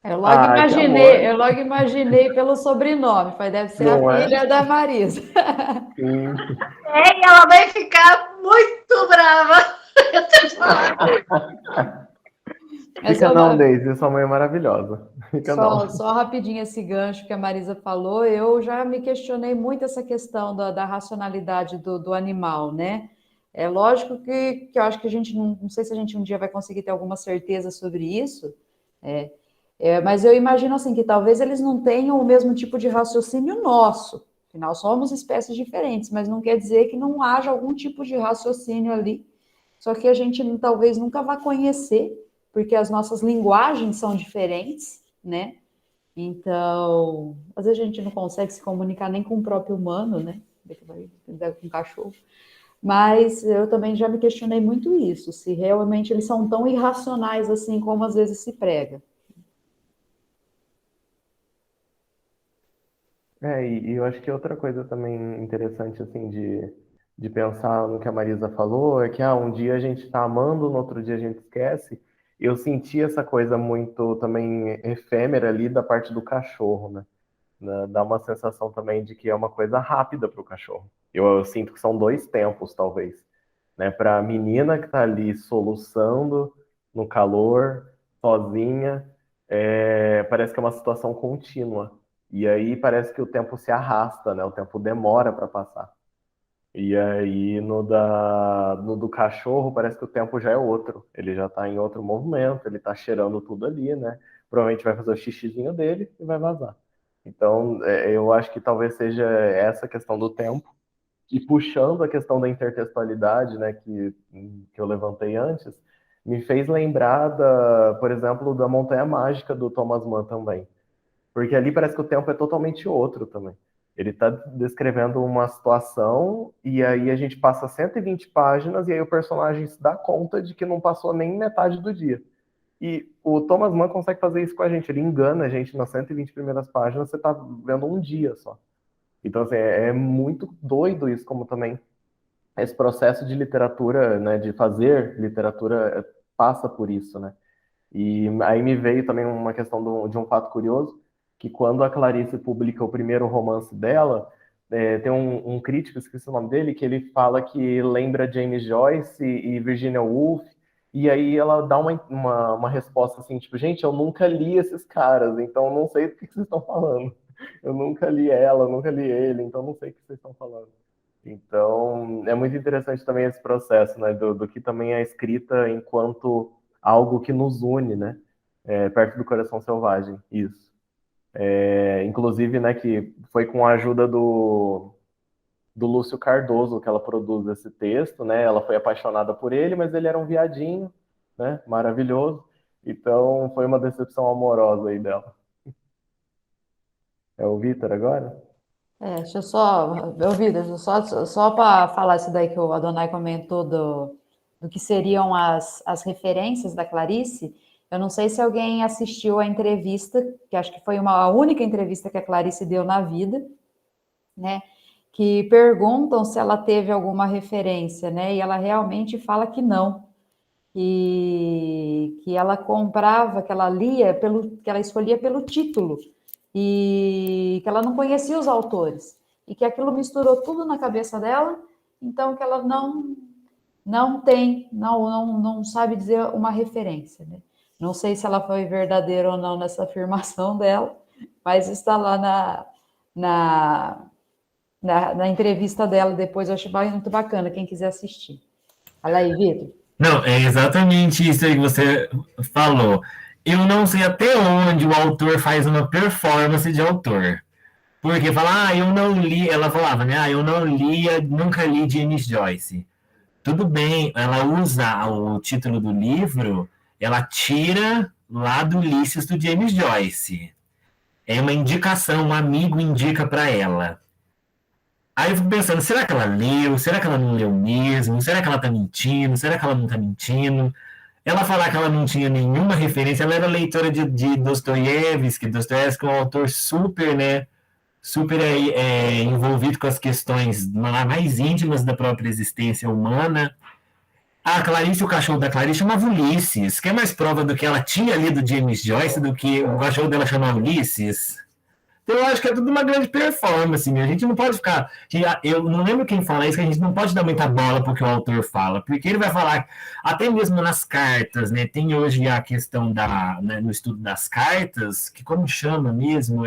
amor. Eu logo imaginei pelo sobrenome, falei, deve ser Não a é? filha da Marisa. Sim. E ela vai ficar muito brava. Eu tô falando. Mas Fica eu, não, Daisy, sua mãe é maravilhosa. Fica não. só rapidinho esse gancho que a Marisa falou, eu já me questionei muito essa questão da racionalidade do animal, né? É lógico que eu acho que a gente não sei se a gente um dia vai conseguir ter alguma certeza sobre isso, é, mas eu imagino assim que talvez eles não tenham o mesmo tipo de raciocínio nosso. Afinal, somos espécies diferentes, mas não quer dizer que não haja algum tipo de raciocínio ali. Só que a gente talvez nunca vá conhecer, porque as nossas linguagens são diferentes, né? Então, às vezes a gente não consegue se comunicar nem com o próprio humano, né? Com o cachorro. Mas eu também já me questionei muito isso, se realmente eles são tão irracionais assim como às vezes se prega. E eu acho que outra coisa também interessante, assim, de pensar no que a Marisa falou, é que, um dia a gente tá amando, no outro dia a gente esquece. Eu senti essa coisa muito também efêmera ali da parte do cachorro, né? Dá uma sensação também de que é uma coisa rápida para o cachorro. Eu sinto que são dois tempos, talvez, né? Para a menina que está ali soluçando no calor, sozinha, parece que é uma situação contínua. E aí parece que o tempo se arrasta, né? O tempo demora para passar. E aí no do cachorro parece que o tempo já é outro. Ele já está em outro movimento, ele está cheirando tudo ali, né? Provavelmente vai fazer o xixizinho dele e vai vazar. Então, eu acho que talvez seja essa questão do tempo. E puxando a questão da intertextualidade, né, que eu levantei antes, me fez lembrar, por exemplo, da Montanha Mágica do Thomas Mann também. Porque ali parece que o tempo é totalmente outro também. Ele está descrevendo uma situação e aí a gente passa 120 páginas e aí o personagem se dá conta de que não passou nem metade do dia. E o Thomas Mann consegue fazer isso com a gente. Ele engana a gente nas 120 primeiras páginas, você está vendo um dia só. Então, assim, é muito doido isso, como também esse processo de literatura, né, de fazer literatura, passa por isso, né? E aí me veio também uma questão de um fato curioso, que quando a Clarice publica o primeiro romance dela, tem um crítico, esqueci o nome dele, que ele fala que lembra James Joyce e Virginia Woolf, e aí ela dá uma resposta assim, tipo, gente, eu nunca li esses caras, então não sei do que vocês estão falando. Eu nunca li ela, eu nunca li ele, então não sei o que vocês estão falando. Então, é muito interessante também esse processo, né, do que também é a escrita enquanto algo que nos une, né, perto do Coração Selvagem, isso. Inclusive, né, que foi com a ajuda do Lúcio Cardoso que ela produz esse texto, né, ela foi apaixonada por ele, mas ele era um viadinho, né, maravilhoso, então foi uma decepção amorosa aí dela. É o Vitor agora? Deixa eu só, Vitor, só para falar isso daí que o Adonai comentou do que seriam as referências da Clarice, eu não sei se alguém assistiu a entrevista, que acho que foi a única entrevista que a Clarice deu na vida, né? Que perguntam se ela teve alguma referência, né? E ela realmente fala que não. Que ela comprava, que ela lia, que ela escolhia pelo título, e que ela não conhecia os autores, e que aquilo misturou tudo na cabeça dela, então que ela não sabe dizer uma referência, né? Não sei se ela foi verdadeira ou não nessa afirmação dela, mas está lá na entrevista dela depois, eu acho muito bacana, quem quiser assistir. Olha aí, Vitor. Não, é exatamente isso aí que você falou. Eu não sei até onde o autor faz uma performance de autor. Porque fala, eu não li, ela falava, né? Eu não lia, nunca li James Joyce. Tudo bem, ela usa o título do livro, ela tira lá do Ulisses do James Joyce. É uma indicação, um amigo indica para ela. Aí eu fico pensando, será que ela leu? Será que ela não leu mesmo? Será que ela tá mentindo? Será que ela não tá mentindo? Ela falar que ela não tinha nenhuma referência, ela era leitora de Dostoiévski. Dostoiévski é um autor super, né? Super envolvido com as questões mais íntimas da própria existência humana. A Clarice, o cachorro da Clarice chamava Ulisses, que é mais prova do que ela tinha lido James Joyce do que o cachorro dela chamava Ulisses. Então, eu acho que é tudo uma grande performance, né? A gente não pode ficar. Eu não lembro quem fala isso, que a gente não pode dar muita bola porque o autor fala, porque ele vai falar, até mesmo nas cartas, né? Tem hoje a questão né, no estudo das cartas, que como chama mesmo,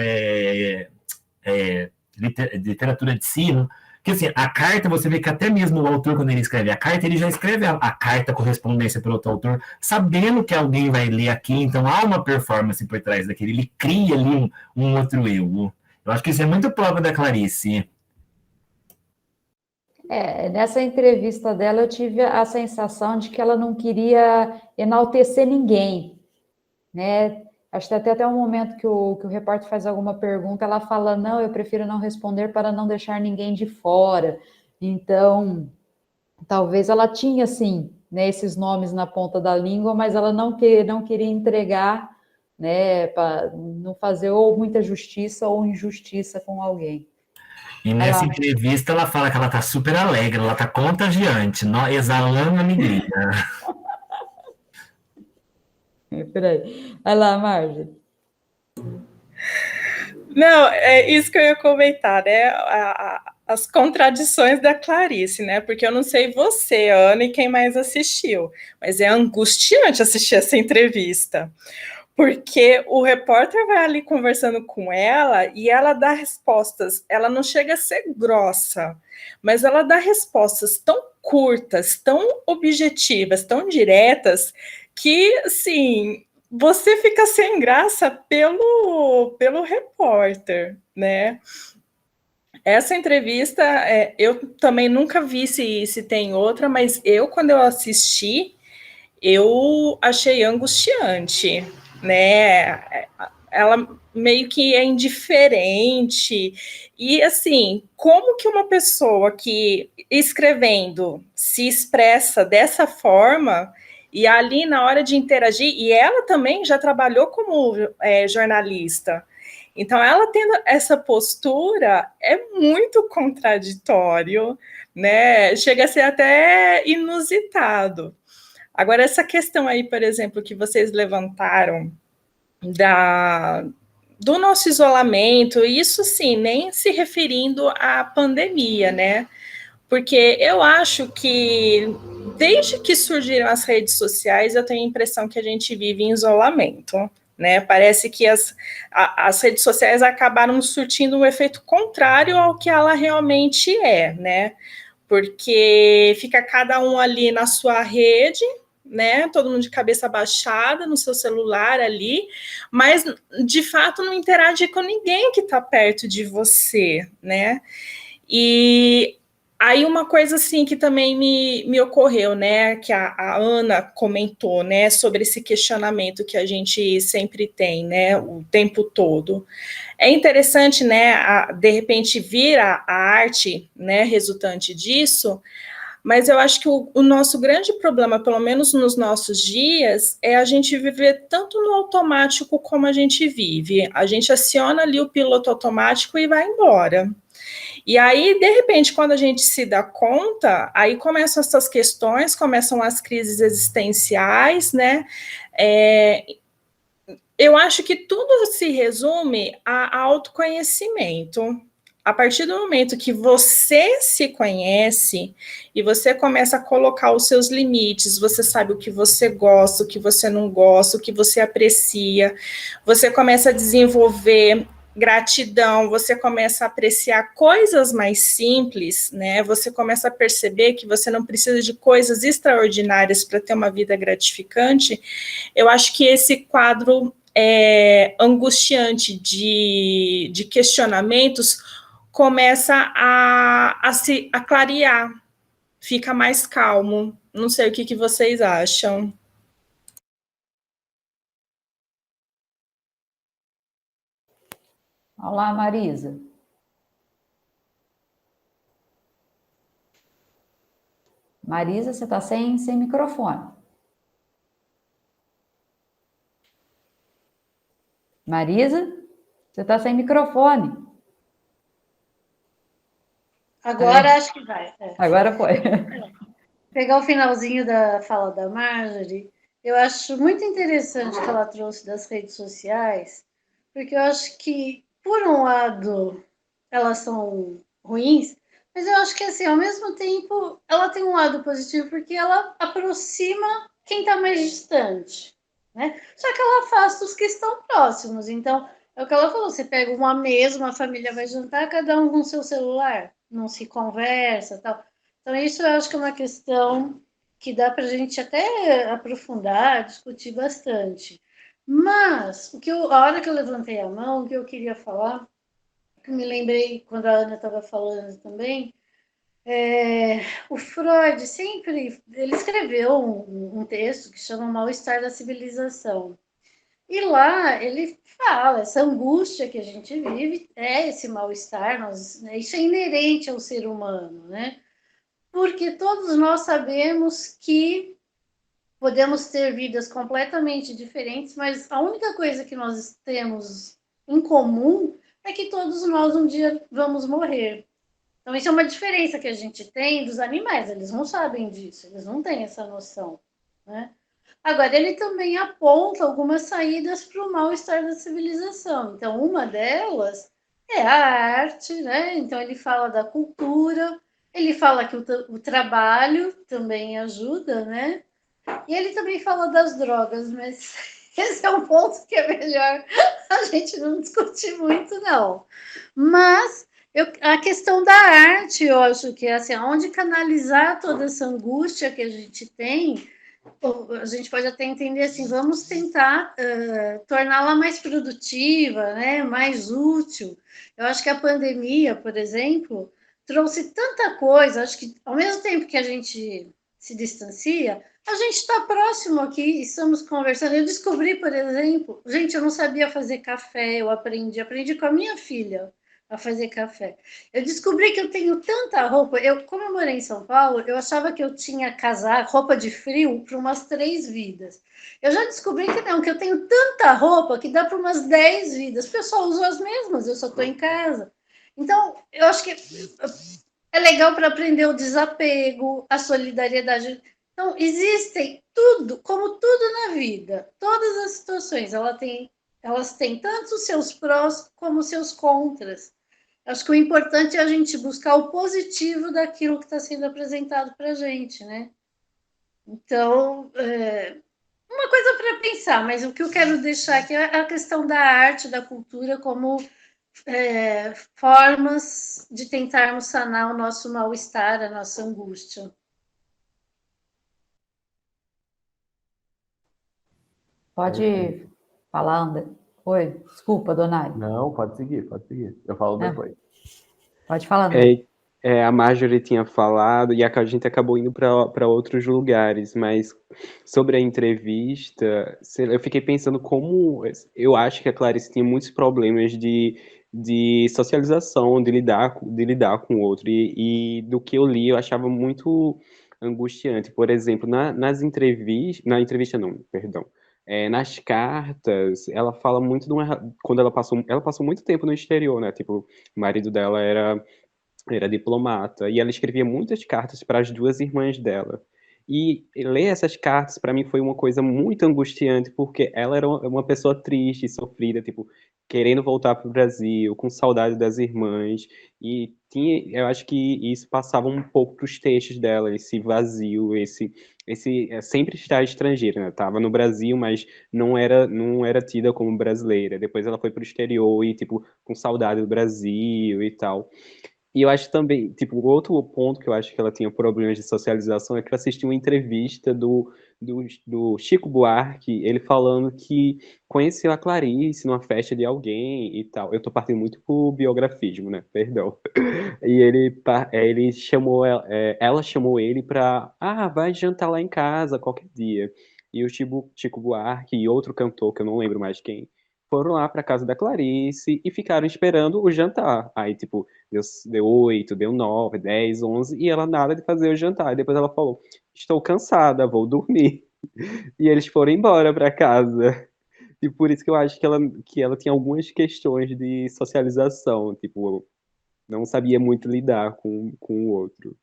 literatura de sino, que assim, a carta, você vê que até mesmo o autor, quando ele escreve a carta, ele já escreve a carta, a correspondência para outro autor, sabendo que alguém vai ler aqui, então há uma performance por trás daquele, ele cria ali um outro eu. Eu acho que isso é muito próprio da Clarice. Nessa entrevista dela, eu tive a sensação de que ela não queria enaltecer ninguém, né? Acho que até um momento que o repórter faz alguma pergunta, ela fala, não, eu prefiro não responder para não deixar ninguém de fora. Então, talvez ela tinha, sim, né, esses nomes na ponta da língua, mas ela não queria entregar, né, para não fazer ou muita justiça ou injustiça com alguém. E nessa entrevista ela fala que ela tá super alegre, ela tá contagiante, exalando alegria. Por aí. Vai lá, Marja. Não, é isso que eu ia comentar, né? As contradições da Clarice, né? Porque eu não sei você, Ana, e quem mais assistiu, mas é angustiante assistir essa entrevista. Porque o repórter vai ali conversando com ela e ela dá respostas, ela não chega a ser grossa, mas ela dá respostas tão curtas, tão objetivas, tão diretas, que, assim, você fica sem graça pelo repórter, né? Essa entrevista, eu também nunca vi se tem outra, mas quando eu assisti, eu achei angustiante, né? Ela meio que é indiferente. E, assim, como que uma pessoa que escrevendo se expressa dessa forma e ali na hora de interagir, e ela também já trabalhou como jornalista, então ela tendo essa postura é muito contraditório, né? Chega a ser até inusitado. Agora, essa questão aí, por exemplo, que vocês levantaram do nosso isolamento, isso sim, nem se referindo à pandemia, né? Porque eu acho que desde que surgiram as redes sociais, eu tenho a impressão que a gente vive em isolamento, né? Parece que as redes sociais acabaram surtindo um efeito contrário ao que ela realmente é, né? Porque fica cada um ali na sua rede, né? Todo mundo de cabeça baixada no seu celular ali, mas de fato não interage com ninguém que está perto de você, né? E aí uma coisa assim que também me ocorreu, né, que a Ana comentou, né, sobre esse questionamento que a gente sempre tem, né, o tempo todo. É interessante, né, de repente vir a arte, né, resultante disso, mas eu acho que o nosso grande problema, pelo menos nos nossos dias, é a gente viver tanto no automático como a gente vive. A gente aciona ali o piloto automático e vai embora. E aí, de repente, quando a gente se dá conta, aí começam essas questões, começam as crises existenciais, né? Eu acho que tudo se resume a autoconhecimento. A partir do momento que você se conhece e você começa a colocar os seus limites, você sabe o que você gosta, o que você não gosta, o que você aprecia, você começa a desenvolver gratidão, você começa a apreciar coisas mais simples, né? Você começa a perceber que você não precisa de coisas extraordinárias para ter uma vida gratificante. Eu acho que esse quadro angustiante de questionamentos começa a clarear, fica mais calmo. Não sei o que vocês acham. Olá, Marisa. Marisa, você está sem microfone. Marisa, você está sem microfone. Agora acho que vai. Agora foi. pegar o finalzinho da fala da Marjorie, eu acho muito interessante o que ela trouxe das redes sociais, porque eu acho que, por um lado, elas são ruins, mas eu acho que, assim, ao mesmo tempo, ela tem um lado positivo, porque ela aproxima quem está mais distante, né? Só que ela afasta os que estão próximos. Então, é o que ela falou, você pega uma mesa, uma família vai jantar, cada um com seu celular, não se conversa, tal. Então, isso eu acho que é uma questão que dá para a gente até aprofundar, discutir bastante. Mas, a hora que eu levantei a mão, o que eu queria falar, que me lembrei quando a Ana estava falando também, o Freud sempre, ele escreveu um texto que chama Mal-Estar da Civilização. E lá ele fala, essa angústia que a gente vive é esse mal-estar, isso é inerente ao ser humano, né? Porque todos nós sabemos que podemos ter vidas completamente diferentes, mas a única coisa que nós temos em comum é que todos nós um dia vamos morrer. Então, isso é uma diferença que a gente tem dos animais, eles não sabem disso, eles não têm essa noção, né? Agora, ele também aponta algumas saídas para o mal-estar da civilização. Então, uma delas é a arte, né? Então, ele fala da cultura, ele fala que o trabalho também ajuda, né? E ele também fala das drogas, mas esse é um ponto que é melhor a gente não discutir muito, não. Mas a questão da arte, eu acho que é assim, onde canalizar toda essa angústia que a gente tem, a gente pode até entender assim, vamos tentar torná-la mais produtiva, né, mais útil. Eu acho que a pandemia, por exemplo, trouxe tanta coisa, acho que ao mesmo tempo que a gente se distancia, a gente está próximo aqui, estamos conversando. Eu descobri, por exemplo, gente, eu não sabia fazer café, eu aprendi com a minha filha a fazer café. Eu descobri que eu tenho tanta roupa. Como eu morei em São Paulo, eu achava que eu tinha casaco, roupa de frio para umas 3 vidas. Eu já descobri que não, que eu tenho tanta roupa que dá para umas 10 vidas. O pessoal usa as mesmas, eu só estou em casa. Então, eu acho que é legal para aprender o desapego, a solidariedade. Então, existem tudo, como tudo na vida, todas as situações, elas têm tanto os seus prós como os seus contras. Acho que o importante é a gente buscar o positivo daquilo que está sendo apresentado para a gente, né? Então, uma coisa para pensar, mas o que eu quero deixar aqui é a questão da arte, da cultura, como formas de tentarmos sanar o nosso mal-estar, a nossa angústia. Pode falar, André. Oi, desculpa, Donai. Não, pode seguir, pode seguir. Eu falo depois. Pode falar, André. A Marjorie tinha falado e a gente acabou indo para outros lugares, mas sobre a entrevista, eu fiquei pensando como eu acho que a Clarice tinha muitos problemas de socialização, de lidar com o outro, e do que eu li eu achava muito angustiante. Por exemplo, nas entrevistas, na entrevista não, perdão, nas cartas, ela fala muito quando ela passou muito tempo no exterior, né? Tipo, o marido dela era diplomata, e ela escrevia muitas cartas para as duas irmãs dela. E ler essas cartas, para mim, foi uma coisa muito angustiante, porque ela era uma pessoa triste, sofrida, tipo, querendo voltar para o Brasil, com saudade das irmãs, e eu acho que isso passava um pouco para os textos dela, esse vazio, esse sempre estar estrangeira, né? Tava no Brasil, mas não era tida como brasileira. Depois ela foi para o exterior e, tipo, com saudade do Brasil e tal. E eu acho também, tipo, outro ponto que eu acho que ela tinha problemas de socialização é que eu assisti uma entrevista do Chico Buarque, ele falando que conheceu a Clarice numa festa de alguém e tal. Eu tô partindo muito pro biografismo, né? Perdão. E ele chamou ela chamou ele pra, vai jantar lá em casa qualquer dia. E o Chico Buarque e outro cantor, que eu não lembro mais quem, foram lá pra casa da Clarice e ficaram esperando o jantar. Aí, tipo, deu 8, deu 9, 10, 11, e ela nada de fazer o jantar. E depois ela falou, estou cansada, vou dormir. E eles foram embora para casa. E por isso que eu acho que ela tinha algumas questões de socialização, tipo, não sabia muito lidar com o outro.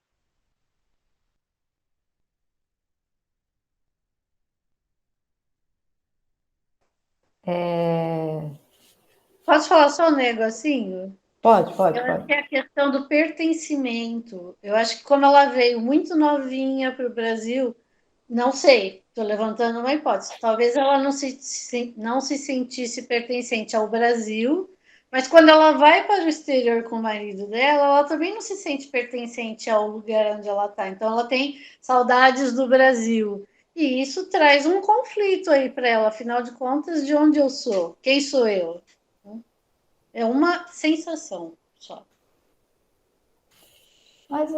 Posso falar só um negocinho? Pode. Eu acho que é a questão do pertencimento. Eu acho que como ela veio muito novinha para o Brasil, não sei, estou levantando uma hipótese. Talvez ela não se sentisse pertencente ao Brasil, mas quando ela vai para o exterior com o marido dela, ela também não se sente pertencente ao lugar onde ela está. Então, ela tem saudades do Brasil. E isso traz um conflito aí para ela, afinal de contas, de onde eu sou? Quem sou eu? É uma sensação só. Mas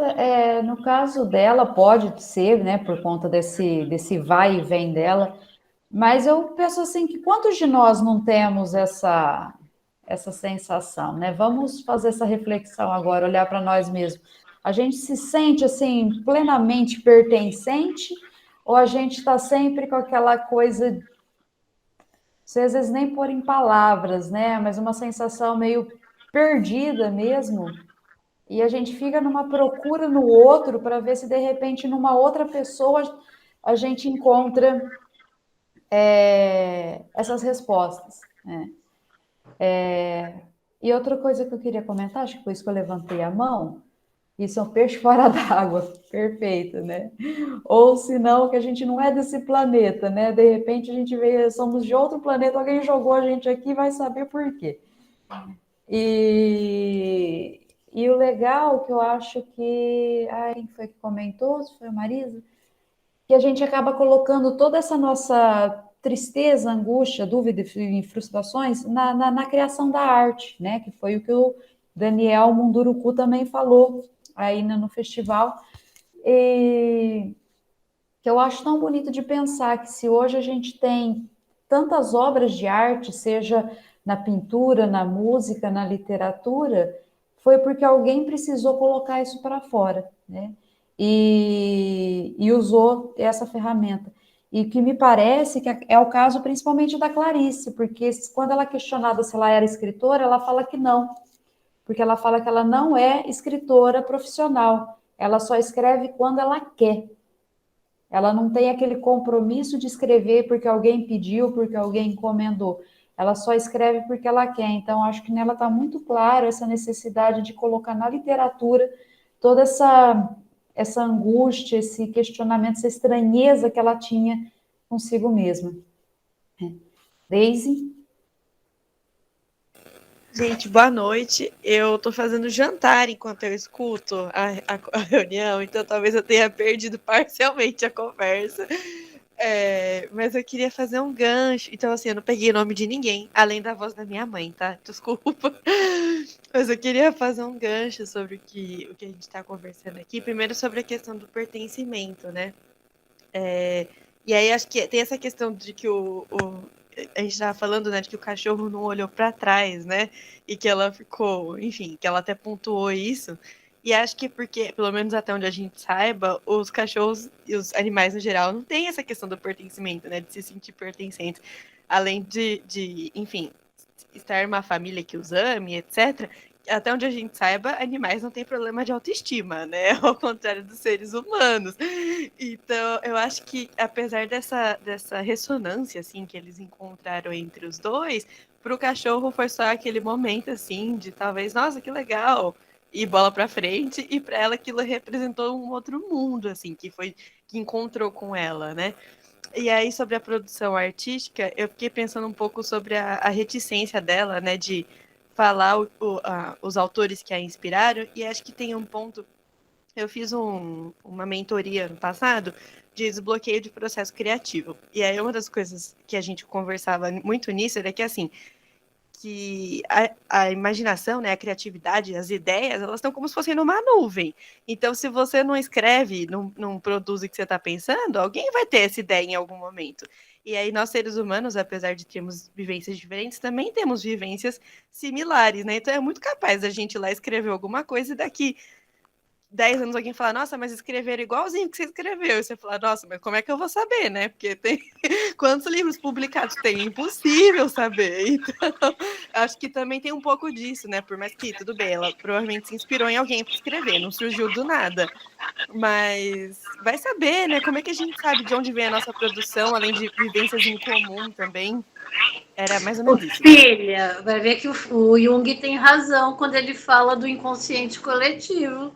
no caso dela, pode ser, né, por conta desse vai e vem dela, mas eu penso assim, que quantos de nós não temos essa sensação, né? Vamos fazer essa reflexão agora, olhar para nós mesmos. A gente se sente, assim, plenamente pertencente, ou a gente está sempre com aquela coisa, não sei, às vezes nem pôr em palavras, né? Mas uma sensação meio perdida mesmo, e a gente fica numa procura no outro para ver se de repente numa outra pessoa a gente encontra essas respostas, né? E outra coisa que eu queria comentar, acho que foi isso que eu levantei a mão, isso é um peixe fora d'água, perfeito, né? Ou senão que a gente não é desse planeta, né? De repente a gente veio, somos de outro planeta, alguém jogou a gente aqui e vai saber por quê. E o legal que eu acho que... quem foi que comentou? Se foi a Marisa? Que a gente acaba colocando toda essa nossa tristeza, angústia, dúvida e frustrações na criação da arte, né? Que foi o que o Daniel Munduruku também falou aí no festival. E que eu acho tão bonito de pensar que se hoje a gente tem tantas obras de arte, seja na pintura, na música, na literatura, foi porque alguém precisou colocar isso para fora, né? E usou essa ferramenta. E que me parece que é o caso principalmente da Clarice, porque quando ela é questionada se ela era escritora, ela fala que não, porque ela fala que ela não é escritora profissional, ela só escreve quando ela quer. Ela não tem aquele compromisso de escrever porque alguém pediu, porque alguém encomendou. Ela só escreve porque ela quer. Então, acho que nela está muito claro essa necessidade de colocar na literatura toda essa angústia, esse questionamento, essa estranheza que ela tinha consigo mesma. Daisy? Gente, boa noite. Eu tô fazendo jantar enquanto eu escuto a reunião, então talvez eu tenha perdido parcialmente a conversa. Mas eu queria fazer um gancho. Então, assim, eu não peguei o nome de ninguém, além da voz da minha mãe, tá? Desculpa. Mas eu queria fazer um gancho sobre o que a gente tá conversando aqui. Primeiro, sobre a questão do pertencimento, né? E aí, acho que tem essa questão de que a gente estava falando, né, de que o cachorro não olhou para trás, né, e que ela ficou, enfim, que ela até pontuou isso, e acho que porque, pelo menos até onde a gente saiba, os cachorros e os animais no geral não tem essa questão do pertencimento, né, de se sentir pertencentes, além de enfim, estar em uma família que os ame, etc., até onde a gente saiba, animais não têm problema de autoestima, né? Ao contrário dos seres humanos. Então, eu acho que, apesar dessa ressonância, assim, que eles encontraram entre os dois, para o cachorro foi só aquele momento, assim, de talvez, nossa, que legal, e bola para frente, e para ela aquilo representou um outro mundo, assim, que encontrou com ela, né? E aí, sobre a produção artística, eu fiquei pensando um pouco sobre a reticência dela, né, de falar os autores que a inspiraram, e acho que tem um ponto. Eu fiz uma mentoria no passado de desbloqueio de processo criativo. E aí, uma das coisas que a gente conversava muito nisso era que, assim, que a imaginação, né, a criatividade, as ideias, elas estão como se fossem numa nuvem. Então, se você não escreve, não produz o que você está pensando, alguém vai ter essa ideia em algum momento. E aí, nós, seres humanos, apesar de termos vivências diferentes, também temos vivências similares, né? Então, é muito capaz da gente ir lá escrever alguma coisa e daqui 10 anos alguém fala, nossa, mas escreveram igualzinho que você escreveu. E você fala, nossa, mas como é que eu vou saber, né? Porque tem quantos livros publicados tem? Impossível saber. Então, acho que também tem um pouco disso, né? Por mais que, tudo bem, ela provavelmente se inspirou em alguém para escrever, não surgiu do nada. Mas vai saber, né? Como é que a gente sabe de onde vem a nossa produção, além de vivências em comum também? Era mais ou Ô, menos isso. filha, vai ver que o Jung tem razão quando ele fala do inconsciente coletivo.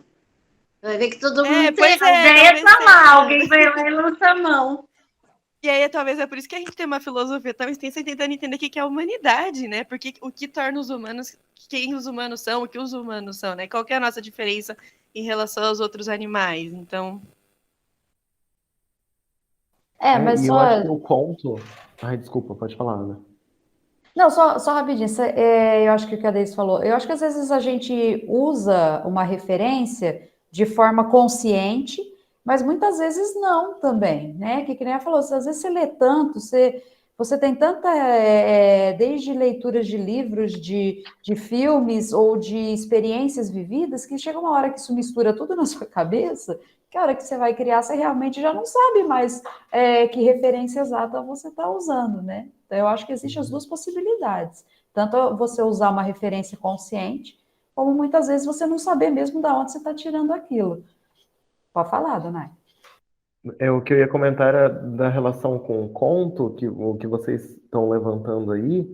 Vai ver que todo mundo tem. Pois A é, ideia talvez tá lá, seja. alguém vai lá e lança a mão. E aí, talvez é por isso que a gente tem uma filosofia tão extensa tentando entender o que é a humanidade, né? Porque o que torna os humanos, quem os humanos são, o que os humanos são, né? Qual que é a nossa diferença em relação aos outros animais? Então, Mas E só. eu acho que o conto. Ai, desculpa, pode falar, Ana. Não, só rapidinho, eu acho que o que a Deise falou, eu acho que às vezes a gente usa uma referência de forma consciente, mas muitas vezes não também, né? Que nem ela falou, às vezes você lê tanto, você tem tanta, desde leituras de livros, de filmes ou de experiências vividas, que chega uma hora que isso mistura tudo na sua cabeça, que a hora que você vai criar, você realmente já não sabe mais que referência exata você está usando, né? Então, eu acho que existem as duas possibilidades. Tanto você usar uma referência consciente, como muitas vezes você não saber mesmo de onde você está tirando aquilo. Pode falar, Donai. O que eu ia comentar era da relação com o conto, o que vocês estão levantando aí,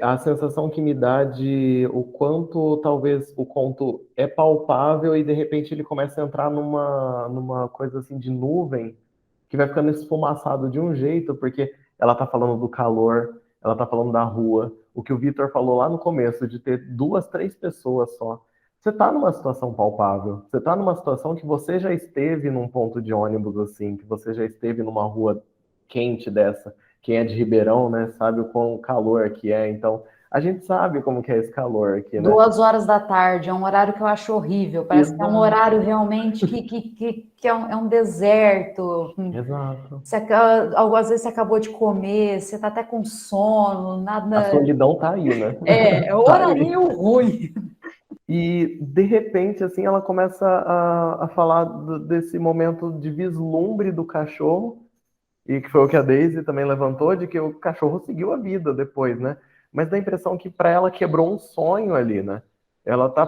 a sensação que me dá de o quanto talvez o conto é palpável e de repente ele começa a entrar numa coisa assim de nuvem que vai ficando esfumaçado de um jeito, porque ela tá falando do calor, ela tá falando da rua, o que o Vitor falou lá no começo, de ter 2, 3 pessoas só. Você tá numa situação palpável, você tá numa situação que você já esteve num ponto de ônibus assim, que você já esteve numa rua quente dessa. Quem é de Ribeirão, né, sabe o quão calor que é, então a gente sabe como que é esse calor aqui, né? 2 horas da tarde, é um horário que eu acho horrível. Parece que é um Exato. horário realmente que é um deserto. Exato. Às vezes você acabou de comer, você está até com sono, A nada. solidão tá aí, né? É o Tá aí. horarinho ruim. E, de repente, assim, ela começa a falar desse momento de vislumbre do cachorro, e que foi o que a Daisy também levantou, de que o cachorro seguiu a vida depois, né? Mas dá a impressão que para ela quebrou um sonho ali, né?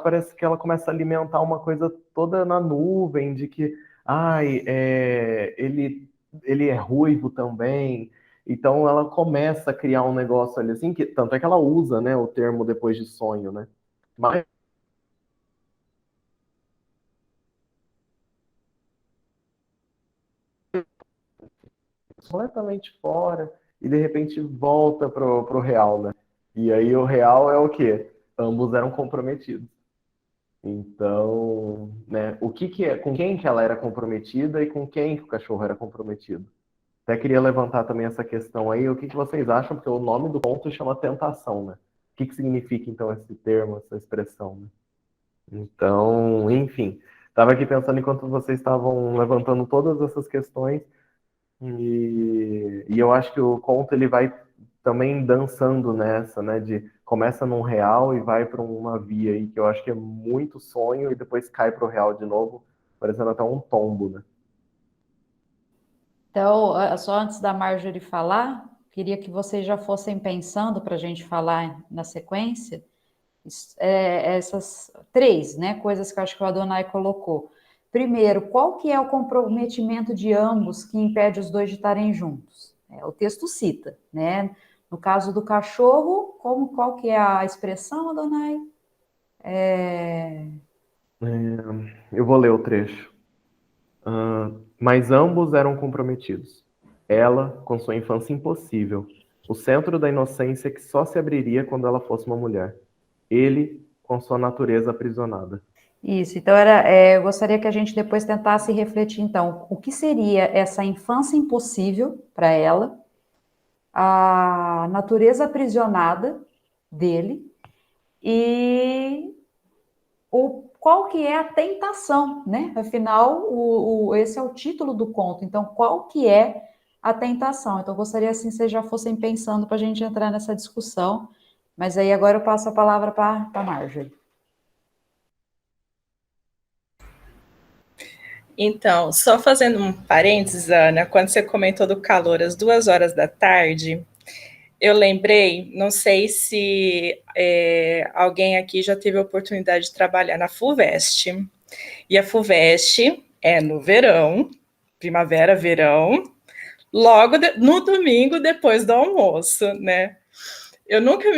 Parece que ela começa a alimentar uma coisa toda na nuvem, de que, ai, ele é ruivo também. Então ela começa a criar um negócio ali, assim, que tanto é que ela usa, né, o termo depois de sonho, né? Mas completamente fora e de repente volta pro real, né? E aí o real é o quê? Ambos eram comprometidos. Então, né, com quem que ela era comprometida e com quem que o cachorro era comprometido? Até queria levantar também essa questão aí, o que vocês acham? Porque o nome do conto chama tentação, né? O que significa então esse termo, essa expressão, né? Então, enfim, estava aqui pensando enquanto vocês estavam levantando todas essas questões, e eu acho que o conto ele vai também dançando nessa, né? De começa num real e vai para uma via aí que eu acho que é muito sonho e depois cai para o real de novo, parecendo até um tombo, né? Então, só antes da Marjorie falar, queria que vocês já fossem pensando para a gente falar na sequência, essas 3, né, coisas que eu acho que o Adonai colocou. Primeiro, qual que é o comprometimento de ambos que impede os dois de estarem juntos? O texto cita, né? No caso do cachorro, qual que é a expressão, Adonai? Eu vou ler o trecho. Mas ambos eram comprometidos. Ela, com sua infância impossível, o centro da inocência que só se abriria quando ela fosse uma mulher. Ele, com sua natureza aprisionada. Isso, então eu gostaria que a gente depois tentasse refletir, então, o que seria essa infância impossível para ela, a natureza aprisionada dele e qual que é a tentação, né? Afinal, esse é o título do conto, então qual que é a tentação? Então, eu gostaria assim, vocês já fossem pensando para a gente entrar nessa discussão, mas aí agora eu passo a palavra para a Marjorie. Então, só fazendo um parênteses, Ana, quando você comentou do calor às 2 horas da tarde, eu lembrei, não sei se alguém aqui já teve a oportunidade de trabalhar na FUVEST, e a FUVEST é no verão, primavera, verão, logo no domingo depois do almoço, né? Eu nunca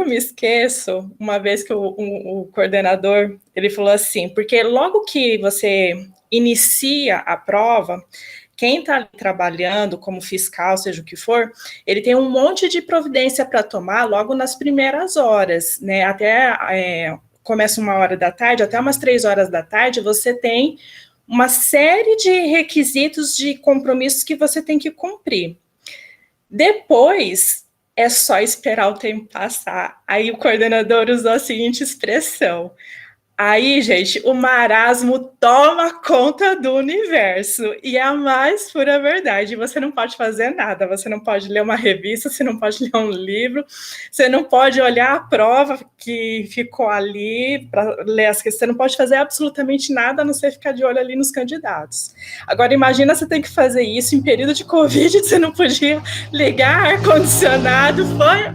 me esqueço, uma vez que o coordenador, ele falou assim, porque logo que você inicia a prova, quem está trabalhando como fiscal, seja o que for, ele tem um monte de providência para tomar logo nas primeiras horas, né? Até começa 1h da tarde, até umas 3 horas da tarde, você tem uma série de requisitos de compromissos que você tem que cumprir. Depois, é só esperar o tempo passar. Aí o coordenador usou a seguinte expressão: aí, gente, o marasmo toma conta do universo, e é a mais pura verdade. Você não pode fazer nada, você não pode ler uma revista, você não pode ler um livro, você não pode olhar a prova que ficou ali para ler as questões, você não pode fazer absolutamente nada, a não ser ficar de olho ali nos candidatos. Agora, imagina você ter que fazer isso em período de Covid, você não podia ligar ar-condicionado, foi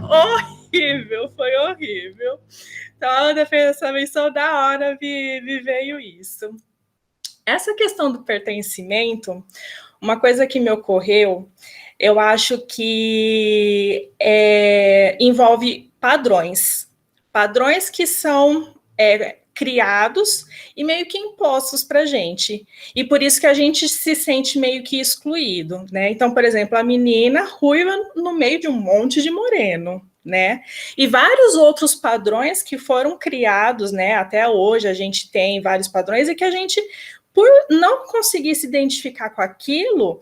horrível. Então, a defesa menção da hora me veio isso. Essa questão do pertencimento, uma coisa que me ocorreu, eu acho que envolve padrões. Padrões que são criados e meio que impostos para a gente. E por isso que a gente se sente meio que excluído, né? Então, por exemplo, a menina ruiva no meio de um monte de moreno, né? E vários outros padrões que foram criados, né? Até hoje a gente tem vários padrões e que a gente, por não conseguir se identificar com aquilo,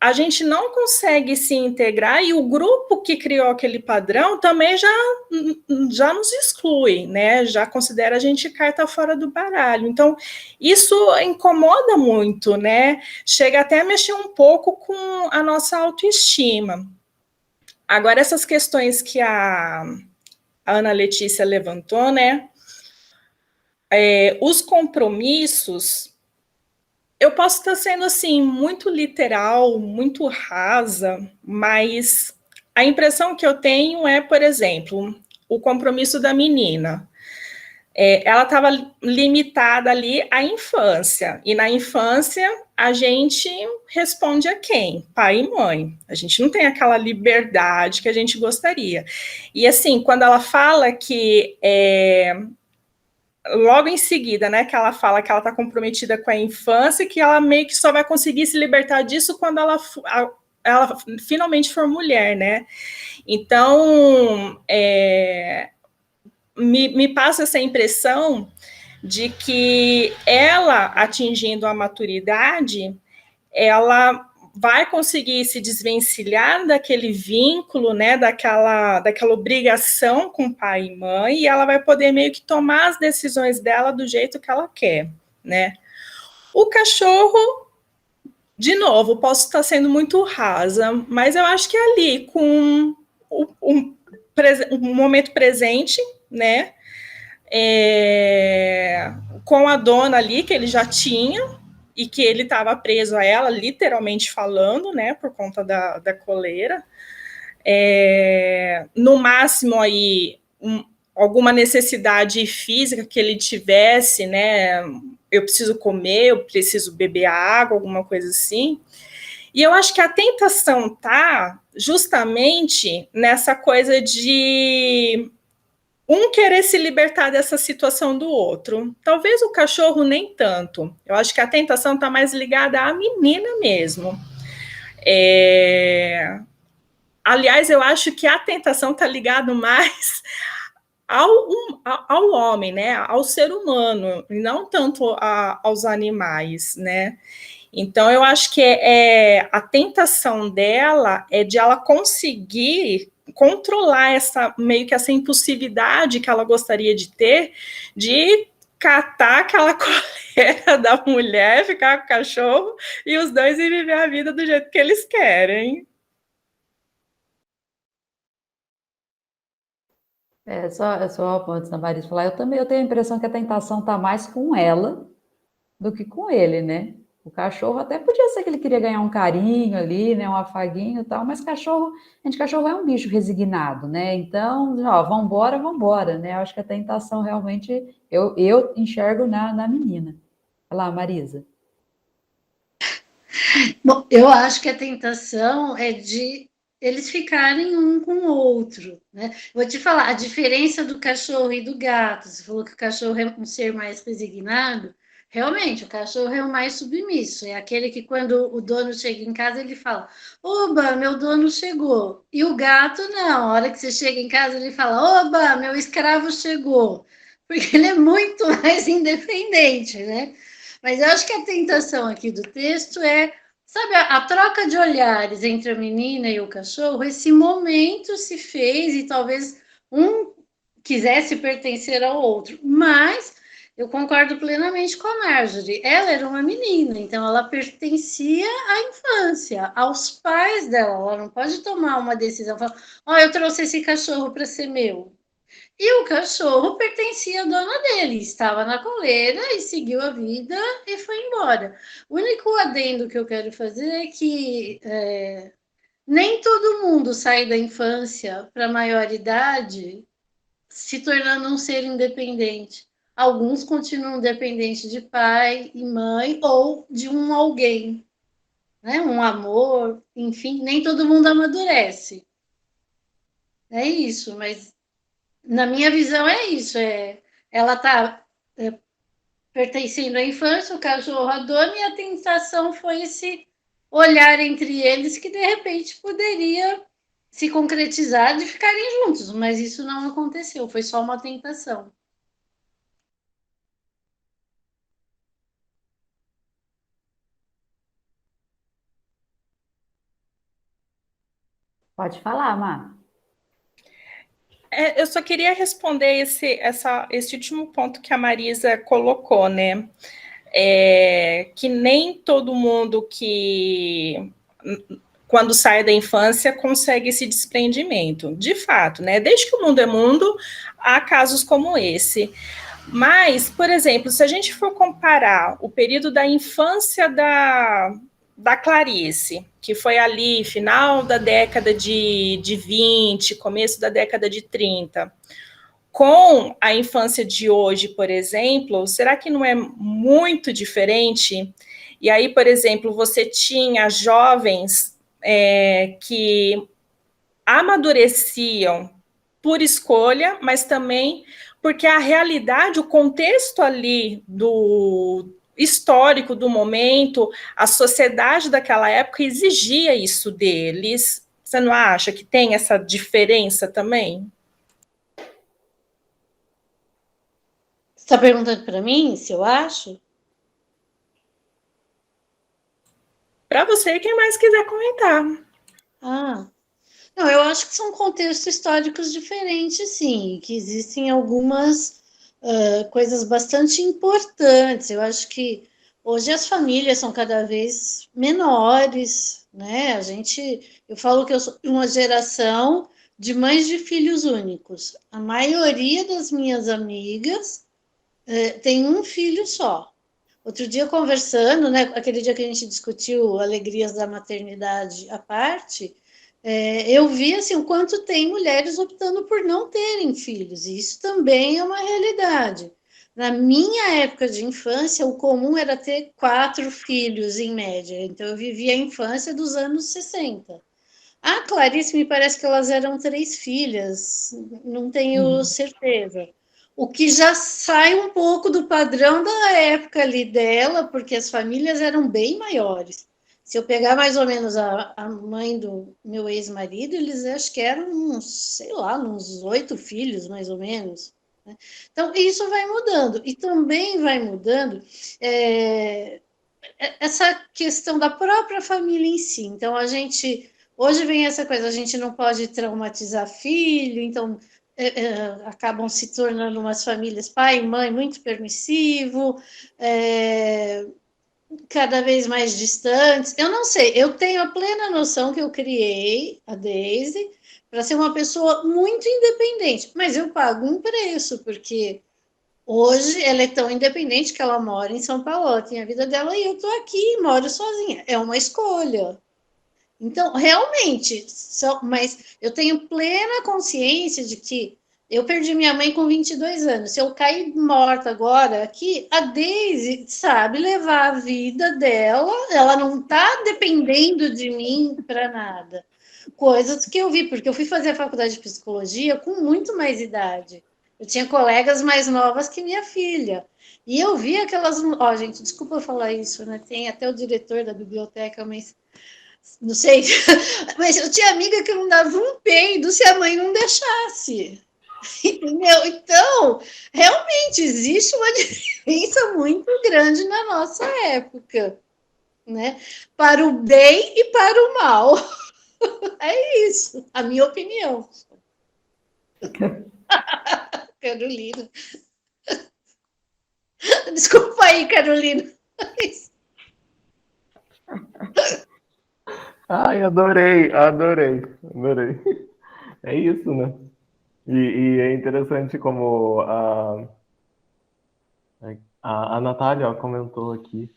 a gente não consegue se integrar, e o grupo que criou aquele padrão também já nos exclui, né? Já considera a gente carta fora do baralho. Então, isso incomoda muito, né? Chega até a mexer um pouco com a nossa autoestima. Agora, essas questões que a Ana Letícia levantou, né? Os compromissos, eu posso estar sendo, assim, muito literal, muito rasa, mas a impressão que eu tenho é, por exemplo, o compromisso da menina. Ela estava limitada ali à infância, e na infância a gente responde a quem? Pai e mãe. A gente não tem aquela liberdade que a gente gostaria. E assim, quando ela fala que logo em seguida, né, que ela fala que ela está comprometida com a infância, que ela meio que só vai conseguir se libertar disso quando ela finalmente for mulher, né? Então, me passa essa impressão de que ela, atingindo a maturidade, ela vai conseguir se desvencilhar daquele vínculo, né, daquela obrigação com pai e mãe, e ela vai poder meio que tomar as decisões dela do jeito que ela quer, né? O cachorro, de novo, posso estar sendo muito rasa, mas eu acho que é ali, com um momento presente, né, com a dona ali, que ele já tinha, e que ele estava preso a ela, literalmente falando, né, por conta da coleira. No máximo, aí, alguma necessidade física que ele tivesse, né, eu preciso comer, eu preciso beber água, alguma coisa assim. E eu acho que a tentação está justamente nessa coisa de querer se libertar dessa situação do outro. Talvez o cachorro nem tanto. Eu acho que a tentação está mais ligada à menina mesmo. Aliás, eu acho que a tentação está ligada mais ao homem, né? Ao ser humano, e não tanto aos animais, né? Então, eu acho que a tentação dela é de ela conseguir controlar meio que essa impulsividade que ela gostaria de ter, de catar aquela coleira da mulher, ficar com o cachorro, e os dois ir viver a vida do jeito que eles querem. Só antes da Marisa falar, eu tenho a impressão que a tentação está mais com ela do que com ele, né? O cachorro até podia ser que ele queria ganhar um carinho ali, né, um afaguinho e tal, mas cachorro é um bicho resignado, né? Então, vambora, né? Eu acho que a tentação realmente eu enxergo na menina. Olha lá, Marisa. Bom, eu acho que a tentação é de eles ficarem um com o outro, né? Vou te falar, a diferença do cachorro e do gato, você falou que o cachorro é um ser mais resignado, realmente, o cachorro é o mais submisso, é aquele que quando o dono chega em casa, ele fala, oba, meu dono chegou, e o gato não, a hora que você chega em casa, ele fala, oba, meu escravo chegou, porque ele é muito mais independente, né? Mas eu acho que a tentação aqui do texto é, sabe, a troca de olhares entre a menina e o cachorro, esse momento se fez e talvez um quisesse pertencer ao outro, mas eu concordo plenamente com a Marjorie. Ela era uma menina, então ela pertencia à infância, aos pais dela. Ela não pode tomar uma decisão, falar, ó, eu trouxe esse cachorro para ser meu. E o cachorro pertencia à dona dele, estava na coleira e seguiu a vida e foi embora. O único adendo que eu quero fazer é que nem todo mundo sai da infância para a maioridade se tornando um ser independente. Alguns continuam dependentes de pai e mãe ou de um alguém, né? Um amor, enfim, nem todo mundo amadurece. É isso, mas na minha visão é isso, ela está pertencendo à infância, o cachorro à dona, e a tentação foi esse olhar entre eles que de repente poderia se concretizar de ficarem juntos, mas isso não aconteceu, foi só uma tentação. Pode falar, Má. Eu só queria responder esse último ponto que a Marisa colocou, né? Que nem todo mundo que, quando sai da infância, consegue esse desprendimento. De fato, né? Desde que o mundo é mundo, há casos como esse. Mas, por exemplo, se a gente for comparar o período da infância da Clarice, que foi ali, final da década de 20, começo da década de 30, com a infância de hoje, por exemplo, será que não é muito diferente? E aí, por exemplo, você tinha jovens que amadureciam por escolha, mas também porque a realidade, o contexto ali do histórico do momento, a sociedade daquela época exigia isso deles. Você não acha que tem essa diferença também? Você está perguntando para mim se eu acho? Para você, quem mais quiser comentar. Não, eu acho que são contextos históricos diferentes, sim, que existem algumas coisas bastante importantes. Eu acho que hoje as famílias são cada vez menores, né? Eu falo que eu sou uma geração de mães de filhos únicos. A maioria das minhas amigas tem um filho só. Outro dia, conversando, né, aquele dia que a gente discutiu alegrias da maternidade à parte, eu vi assim, o quanto tem mulheres optando por não terem filhos, e isso também é uma realidade. Na minha época de infância, o comum era ter 4 filhos, em média. Então, eu vivi a infância dos anos 60. A Clarice, me parece que elas eram 3 filhas, não tenho certeza. O que já sai um pouco do padrão da época ali dela, porque as famílias eram bem maiores. Se eu pegar mais ou menos a mãe do meu ex-marido, eles acho que eram uns, sei lá, uns 8 filhos, mais ou menos. Né? Então, isso vai mudando. E também vai mudando essa questão da própria família em si. Então, hoje vem essa coisa, a gente não pode traumatizar filho, então acabam se tornando umas famílias pai e mãe muito permissivo, cada vez mais distantes. Eu não sei, eu tenho a plena noção que eu criei a Daisy para ser uma pessoa muito independente, mas eu pago um preço, porque hoje ela é tão independente que ela mora em São Paulo, ela tem a vida dela e eu estou aqui e moro sozinha. É uma escolha. Então, realmente, mas eu tenho plena consciência de que eu perdi minha mãe com 22 anos. Se eu cair morta agora aqui, a Daisy sabe levar a vida dela, ela não está dependendo de mim para nada. coisas que eu vi, porque eu fui fazer a faculdade de psicologia com muito mais idade. Eu tinha colegas mais novas que minha filha. E eu vi aquelas... Ó, gente, desculpa eu falar isso, né? Tem até o diretor da biblioteca, mas... Não sei. Mas eu tinha amiga que não dava um peido se a mãe não deixasse. Entendeu? Então, realmente, existe uma diferença muito grande na nossa época, né? Para o bem e para o mal. É isso, a minha opinião. Carolina. Desculpa aí, Carolina. Ai, adorei. É isso, né? E é interessante como a Natália ó, comentou aqui.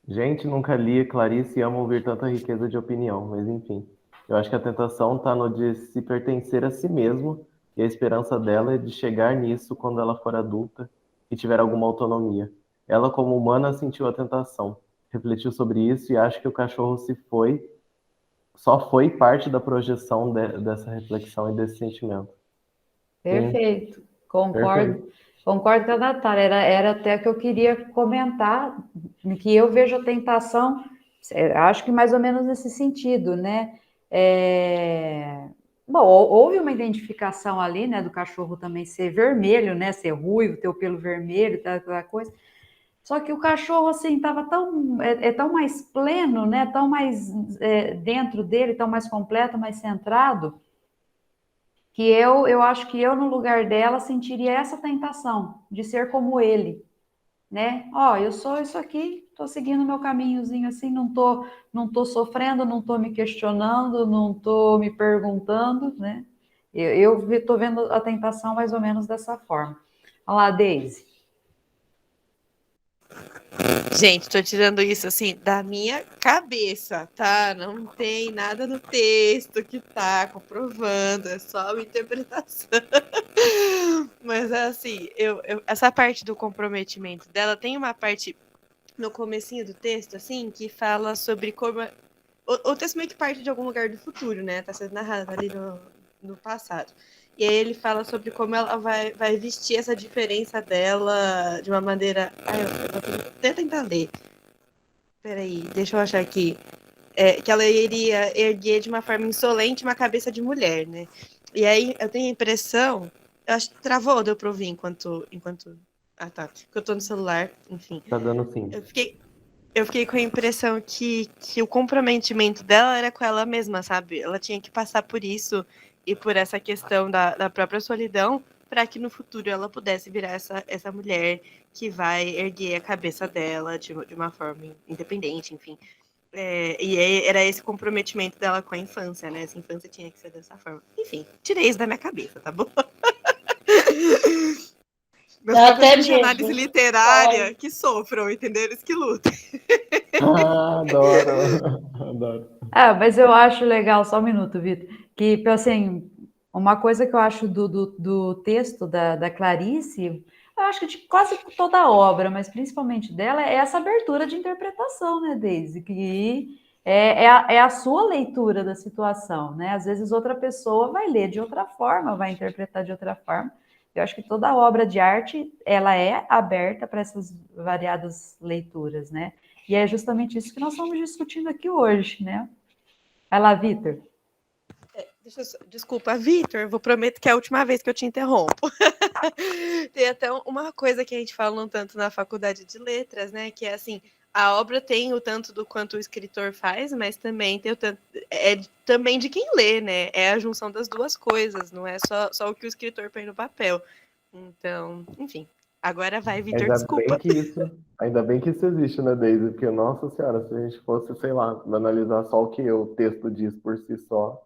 Gente, nunca li Clarice e amo ouvir tanta riqueza de opinião, mas enfim. Eu acho que a tentação está no de se pertencer a si mesmo, e a esperança dela é de chegar nisso quando ela for adulta e tiver alguma autonomia. Ela, como humana, sentiu a tentação, refletiu sobre isso e acha que o cachorro só foi parte da projeção dessa reflexão e desse sentimento. Perfeito, concordo. Perfeito. Concordo com a Natália, era até que eu queria comentar, que eu vejo a tentação, acho que mais ou menos nesse sentido, né? Bom, houve uma identificação ali, né, do cachorro também ser vermelho, né, ser ruivo, ter o pelo vermelho, aquela coisa. Só que o cachorro, assim, estava tão mais pleno, né, tão mais dentro dele, tão mais completo, mais centrado, que eu acho que eu, no lugar dela, sentiria essa tentação de ser como ele, né? Ó, eu sou isso aqui, tô seguindo meu caminhozinho assim, não tô sofrendo, não tô me questionando, não tô me perguntando, né? Eu tô vendo a tentação mais ou menos dessa forma. Olha lá, Deise. Gente, tô tirando isso assim da minha cabeça, tá? Não tem nada no texto que tá comprovando, é só uma interpretação. Mas assim, essa parte do comprometimento dela tem uma parte no comecinho do texto, assim, que fala sobre como... O texto meio que parte de algum lugar do futuro, né? Tá sendo narrado ali no passado. E aí ele fala sobre como ela vai vestir essa diferença dela de uma maneira... eu vou até tentar ler. Peraí, deixa eu achar aqui. Que ela iria erguer de uma forma insolente uma cabeça de mulher, né? E aí eu tenho a impressão... Eu acho que travou, deu pra ouvir enquanto... Ah, tá. Porque eu tô no celular, enfim. Tá dando sim. Eu fiquei com a impressão que o comprometimento dela era com ela mesma, sabe? Ela tinha que passar por isso e por essa questão da própria solidão para que no futuro ela pudesse virar essa mulher que vai erguer a cabeça dela de uma forma independente, enfim. Era esse comprometimento dela com a infância, né? Essa infância tinha que ser dessa forma. Enfim, tirei isso da minha cabeça, tá bom? Meus professores de análise literária que sofram, entendeu? Eles que lutem. Adoro. Mas eu acho legal, só um minuto, Vitor, que, assim, uma coisa que eu acho do texto da Clarice, eu acho que de quase toda a obra, mas principalmente dela, é essa abertura de interpretação, né, Deise? Que é a sua leitura da situação, né? Às vezes outra pessoa vai ler de outra forma, vai interpretar de outra forma. Eu acho que toda obra de arte, ela é aberta para essas variadas leituras, né? E é justamente isso que nós estamos discutindo aqui hoje, né? Vai lá, Vitor. Desculpa, Vitor, eu vou prometer que é a última vez que eu te interrompo. Tem até uma coisa que a gente fala um tanto na faculdade de letras, né? Que é assim, a obra tem o tanto do quanto o escritor faz, mas também tem o tanto também de quem lê, né? É a junção das duas coisas, não é só o que o escritor põe no papel. Então, enfim. Agora vai, Vitor, desculpa. Ainda bem que isso existe, né, Deise? Porque, nossa senhora, se a gente fosse, sei lá, analisar só o que o texto diz por si só,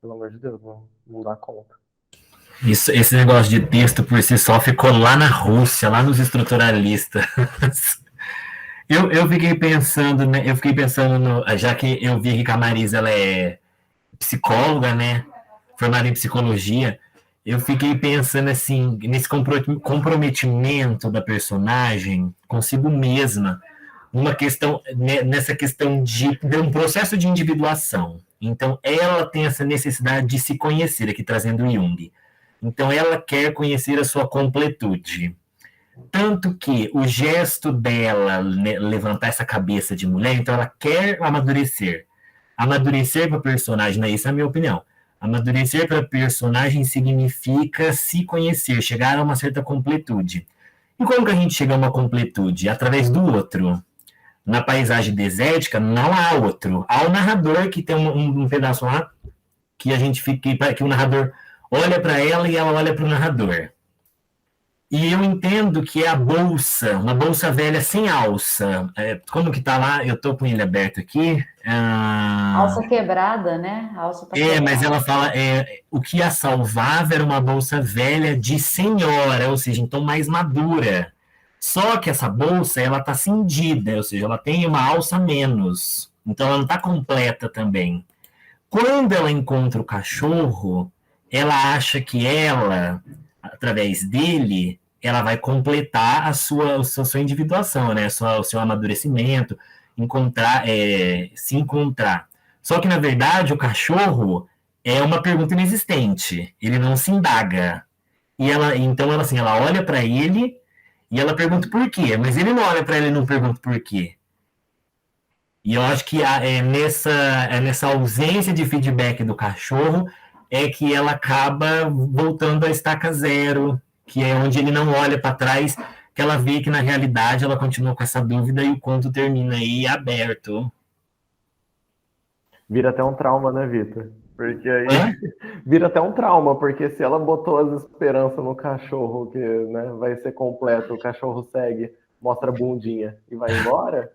pelo amor de Deus, não dá conta. Esse negócio de texto por si só ficou lá na Rússia, lá nos estruturalistas. Eu fiquei pensando, né? Já que eu vi que a Marisa ela é psicóloga, né? Formada em psicologia, eu fiquei pensando assim, nesse comprometimento da personagem consigo mesma, nessa questão de um processo de individuação. Então, ela tem essa necessidade de se conhecer, aqui trazendo Jung. Então, ela quer conhecer a sua completude. Tanto que o gesto dela, né, levantar essa cabeça de mulher, então ela quer amadurecer. Amadurecer para a personagem, né, essa é a minha opinião. Amadurecer para a personagem significa se conhecer, chegar a uma certa completude. E como que a gente chega a uma completude? Através do outro. Na paisagem desértica, não há outro. Há o narrador, que tem um pedaço lá, que a gente fica, que o narrador olha para ela e ela olha para o narrador. E eu entendo que é a bolsa, uma bolsa velha sem alça. Como que tá lá? Eu tô com ele aberto aqui. Alça quebrada, né? A alça tá quebrada. Mas ela fala, o que a salvava era uma bolsa velha de senhora, ou seja, então mais madura. Só que essa bolsa, ela tá cindida, ou seja, ela tem uma alça a menos. Então ela não tá completa também. Quando ela encontra o cachorro, ela acha que ela, através dele, ela vai completar a sua individuação, né? O seu amadurecimento, se encontrar. Só que, na verdade, o cachorro é uma pergunta inexistente. Ele não se indaga. Então, ela olha para ele e ela pergunta por quê. Mas ele não olha para ele e não pergunta por quê. E eu acho que nessa ausência de feedback do cachorro é que ela acaba voltando à estaca zero, que é onde ele não olha para trás, que ela vê que, na realidade, ela continua com essa dúvida e o conto termina aí aberto. Vira até um trauma, né, Vitor? Porque aí vira até um trauma, porque se ela botou as esperanças no cachorro, que, né, vai ser completo, o cachorro segue, mostra a bundinha e vai embora,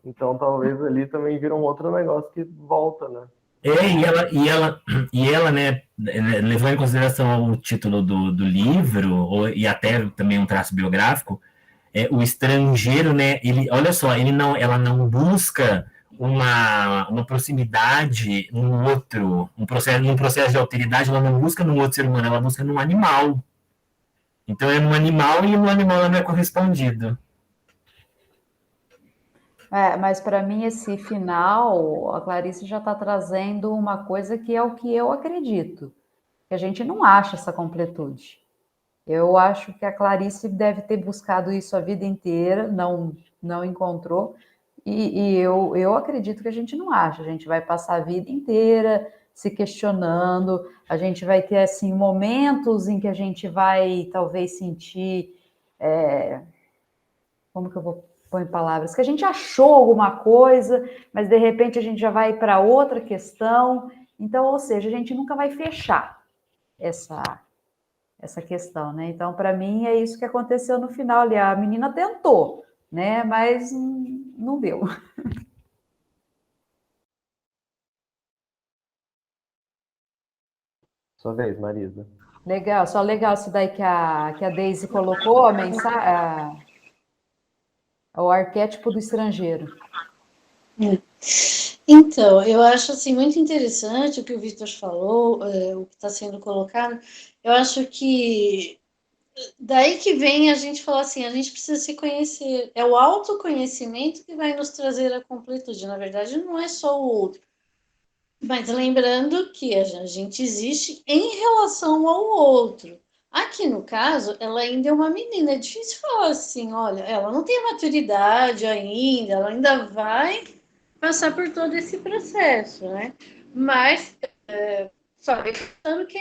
então talvez ali também vira um outro negócio que volta, né? E ela, né, levando em consideração o título do livro, e até também um traço biográfico, o estrangeiro, né, olha só, ela não busca uma proximidade no outro, num processo de alteridade, ela não busca num outro ser humano, ela busca num animal. Então é num animal e no animal ela não é correspondido. Mas para mim esse final, a Clarice já está trazendo uma coisa que é o que eu acredito, que a gente não acha essa completude. Eu acho que a Clarice deve ter buscado isso a vida inteira, não encontrou, e eu acredito que a gente não acha, a gente vai passar a vida inteira se questionando, a gente vai ter assim momentos em que a gente vai talvez sentir, como que eu vou pôr em palavras, que a gente achou alguma coisa, mas de repente a gente já vai para outra questão, então, ou seja, a gente nunca vai fechar essa questão, né? Então, para mim, é isso que aconteceu no final ali. A menina tentou, né? Mas não deu. Sua vez, Marisa. Legal, só legal isso daí que a Daisy colocou, a mensagem, o arquétipo do estrangeiro. Então, eu acho assim, muito interessante o que o Vitor falou, o que está sendo colocado. Eu acho que daí que vem a gente falar assim, a gente precisa se conhecer. É o autoconhecimento que vai nos trazer a completude. Na verdade, não é só o outro. Mas lembrando que a gente existe em relação ao outro. Aqui, no caso, ela ainda é uma menina. É difícil falar assim, olha, ela não tem maturidade ainda, ela ainda vai passar por todo esse processo, né? Mas, só pensando que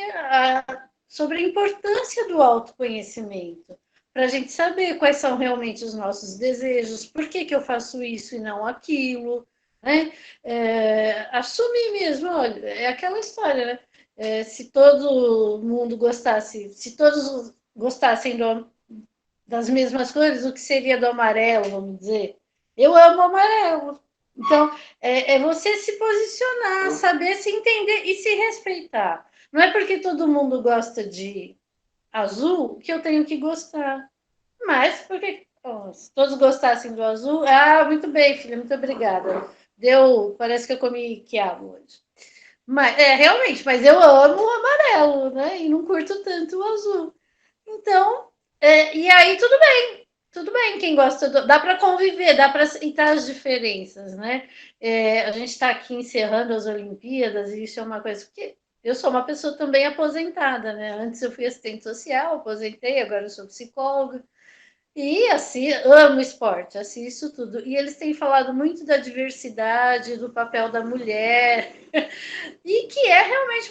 sobre a importância do autoconhecimento, para a gente saber quais são realmente os nossos desejos, por que eu faço isso e não aquilo, né? Assumir mesmo, olha, é aquela história, né? Se todo mundo gostasse, se todos gostassem das mesmas cores, o que seria do amarelo, vamos dizer? Eu amo amarelo. Então, é você se posicionar, saber se entender e se respeitar. Não é porque todo mundo gosta de azul que eu tenho que gostar. Mas, porque se todos gostassem do azul... muito bem, filha, muito obrigada. Parece que eu comi quiabo hoje. Mas, realmente, mas eu amo o amarelo, né? E não curto tanto o azul. Então, e aí tudo bem. tudo bem, quem gosta dá para conviver, dá para aceitar as diferenças, né? A gente está aqui encerrando as Olimpíadas e isso é uma coisa que eu sou uma pessoa também aposentada, né? Antes eu fui assistente social, aposentei, agora eu sou psicóloga e assim amo esporte, assisto tudo. E eles têm falado muito da diversidade, do papel da mulher e que é realmente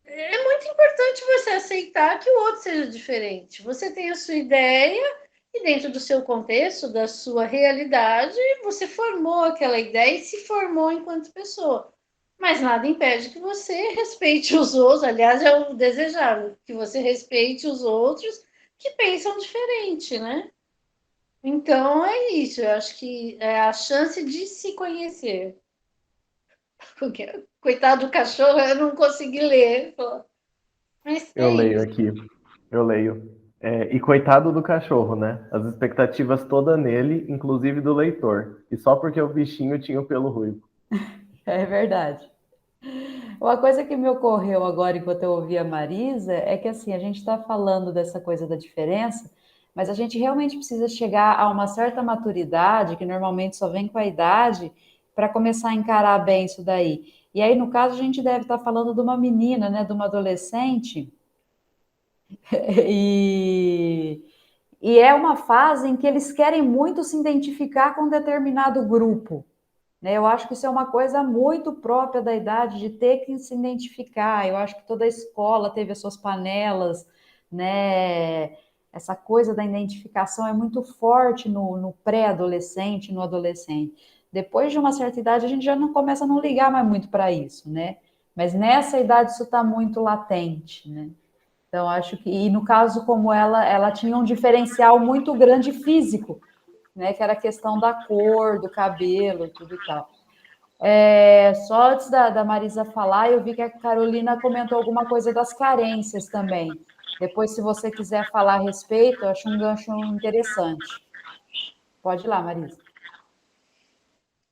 é muito importante você aceitar que o outro seja diferente. Você tem a sua ideia e dentro do seu contexto, da sua realidade, você formou aquela ideia e se formou enquanto pessoa. Mas nada impede que você respeite os outros, aliás, é o desejável, que você respeite os outros que pensam diferente, né? Então é isso, eu acho que é a chance de se conhecer. Porque, coitado do cachorro, eu não consegui ler. Mas Eu é leio isso. aqui, eu leio. E coitado do cachorro, né? As expectativas todas nele, inclusive do leitor. E só porque o bichinho tinha o pelo ruivo. É verdade. Uma coisa que me ocorreu agora enquanto eu ouvi a Marisa é que assim, a gente está falando dessa coisa da diferença, mas a gente realmente precisa chegar a uma certa maturidade, que normalmente só vem com a idade, para começar a encarar bem isso daí. E aí, no caso, a gente deve estar falando de uma menina, né, de uma adolescente, e, e é uma fase em que eles querem muito se identificar com um determinado grupo. Né? Eu acho que isso é uma coisa muito própria da idade, de ter que se identificar. Eu acho que toda a escola teve as suas panelas, né? Essa coisa da identificação é muito forte no pré-adolescente, no adolescente. Depois de uma certa idade, a gente já não começa a não ligar mais muito para isso, né? Mas nessa idade isso está muito latente, né? Então, acho que, e no caso como ela tinha um diferencial muito grande físico, né, que era a questão da cor, do cabelo, tudo e tal. Só antes da Marisa falar, eu vi que a Carolina comentou alguma coisa das carências também. Depois, se você quiser falar a respeito, eu acho um gancho interessante. Pode ir lá, Marisa.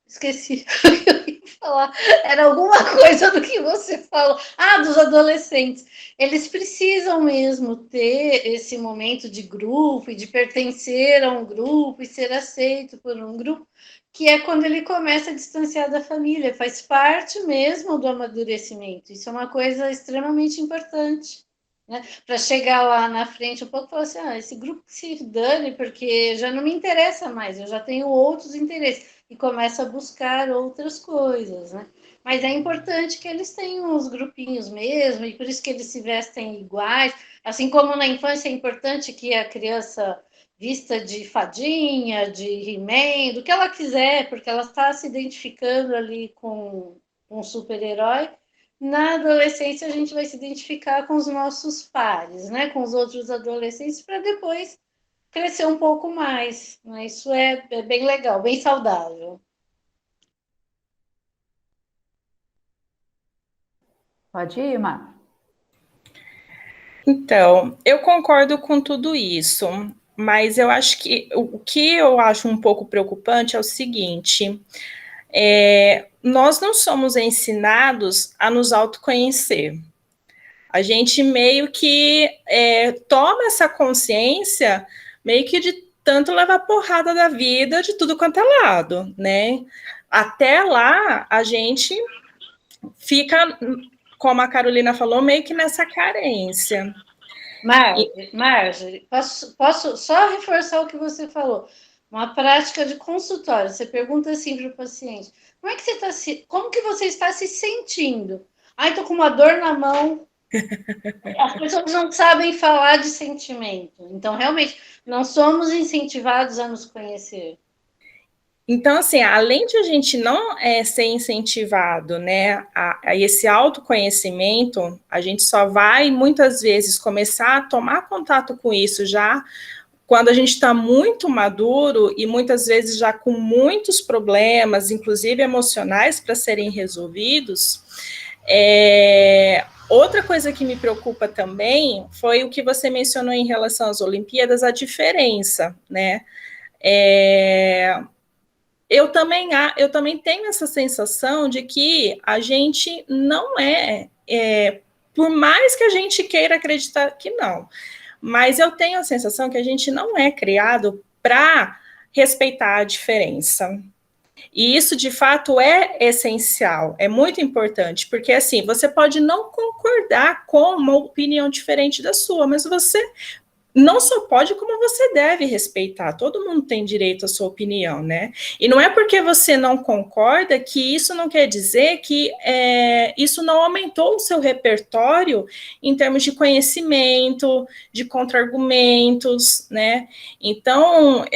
Esqueci o que eu ia falar. Era alguma coisa do que você falou. Ah, dos adolescentes. Eles precisam mesmo ter esse momento de grupo e de pertencer a um grupo e ser aceito por um grupo, que é quando ele começa a distanciar da família. Faz parte mesmo do amadurecimento. Isso é uma coisa extremamente importante. Né? Para chegar lá na frente um pouco e falar assim: esse grupo que se dane, porque já não me interessa mais, eu já tenho outros interesses e começa a buscar outras coisas, né? Mas é importante que eles tenham os grupinhos mesmo, e por isso que eles se vestem iguais. Assim como na infância é importante que a criança vista de fadinha, de He-Man, do que ela quiser, porque ela está se identificando ali com um super-herói. Na adolescência, a gente vai se identificar com os nossos pares, né? Com os outros adolescentes, para depois crescer um pouco mais. Né? Isso é bem legal, bem saudável. Pode ir, Mar? Então, eu concordo com tudo isso, mas eu acho que o que eu acho um pouco preocupante é o seguinte: nós não somos ensinados a nos autoconhecer. A gente meio que toma essa consciência meio que de tanto levar porrada da vida de tudo quanto é lado, né? Até lá, a gente fica, como a Carolina falou, meio que nessa carência. Marjorie, posso só reforçar o que você falou? Uma prática de consultório. Você pergunta assim para o paciente: como que você está se sentindo? Ai, estou com uma dor na mão. As pessoas não sabem falar de sentimento. Então, realmente, não somos incentivados a nos conhecer. Então, assim, além de a gente não ser incentivado, né, a esse autoconhecimento, a gente só vai, muitas vezes, começar a tomar contato com isso já quando a gente está muito maduro e muitas vezes já com muitos problemas, inclusive emocionais, para serem resolvidos. Outra coisa que me preocupa também foi o que você mencionou em relação às Olimpíadas, a diferença, né? Eu também tenho essa sensação de que a gente não por mais que a gente queira acreditar que não, mas eu tenho a sensação que a gente não é criado para respeitar a diferença. E isso, de fato, é essencial, é muito importante, porque, assim, você pode não concordar com uma opinião diferente da sua, mas você não só pode, como você deve respeitar. Todo mundo tem direito à sua opinião, né? E não é porque você não concorda que isso não quer dizer que isso não aumentou o seu repertório em termos de conhecimento, de contra-argumentos, né? Então,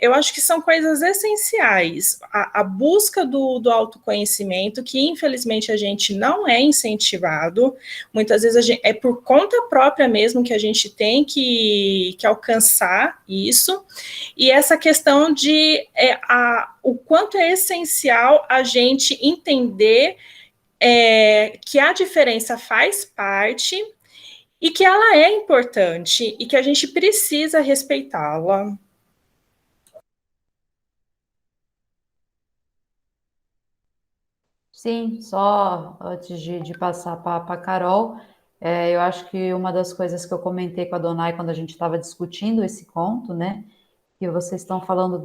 eu acho que são coisas essenciais. A busca do autoconhecimento, que infelizmente a gente não é incentivado, muitas vezes é por conta própria mesmo que a gente tem que alcançar isso, e essa questão de o quanto é essencial a gente entender que a diferença faz parte e que ela é importante e que a gente precisa respeitá-la. Sim, só antes de passar para a Carol, eu acho que uma das coisas que eu comentei com a Donai quando a gente estava discutindo esse conto, né, que vocês estão falando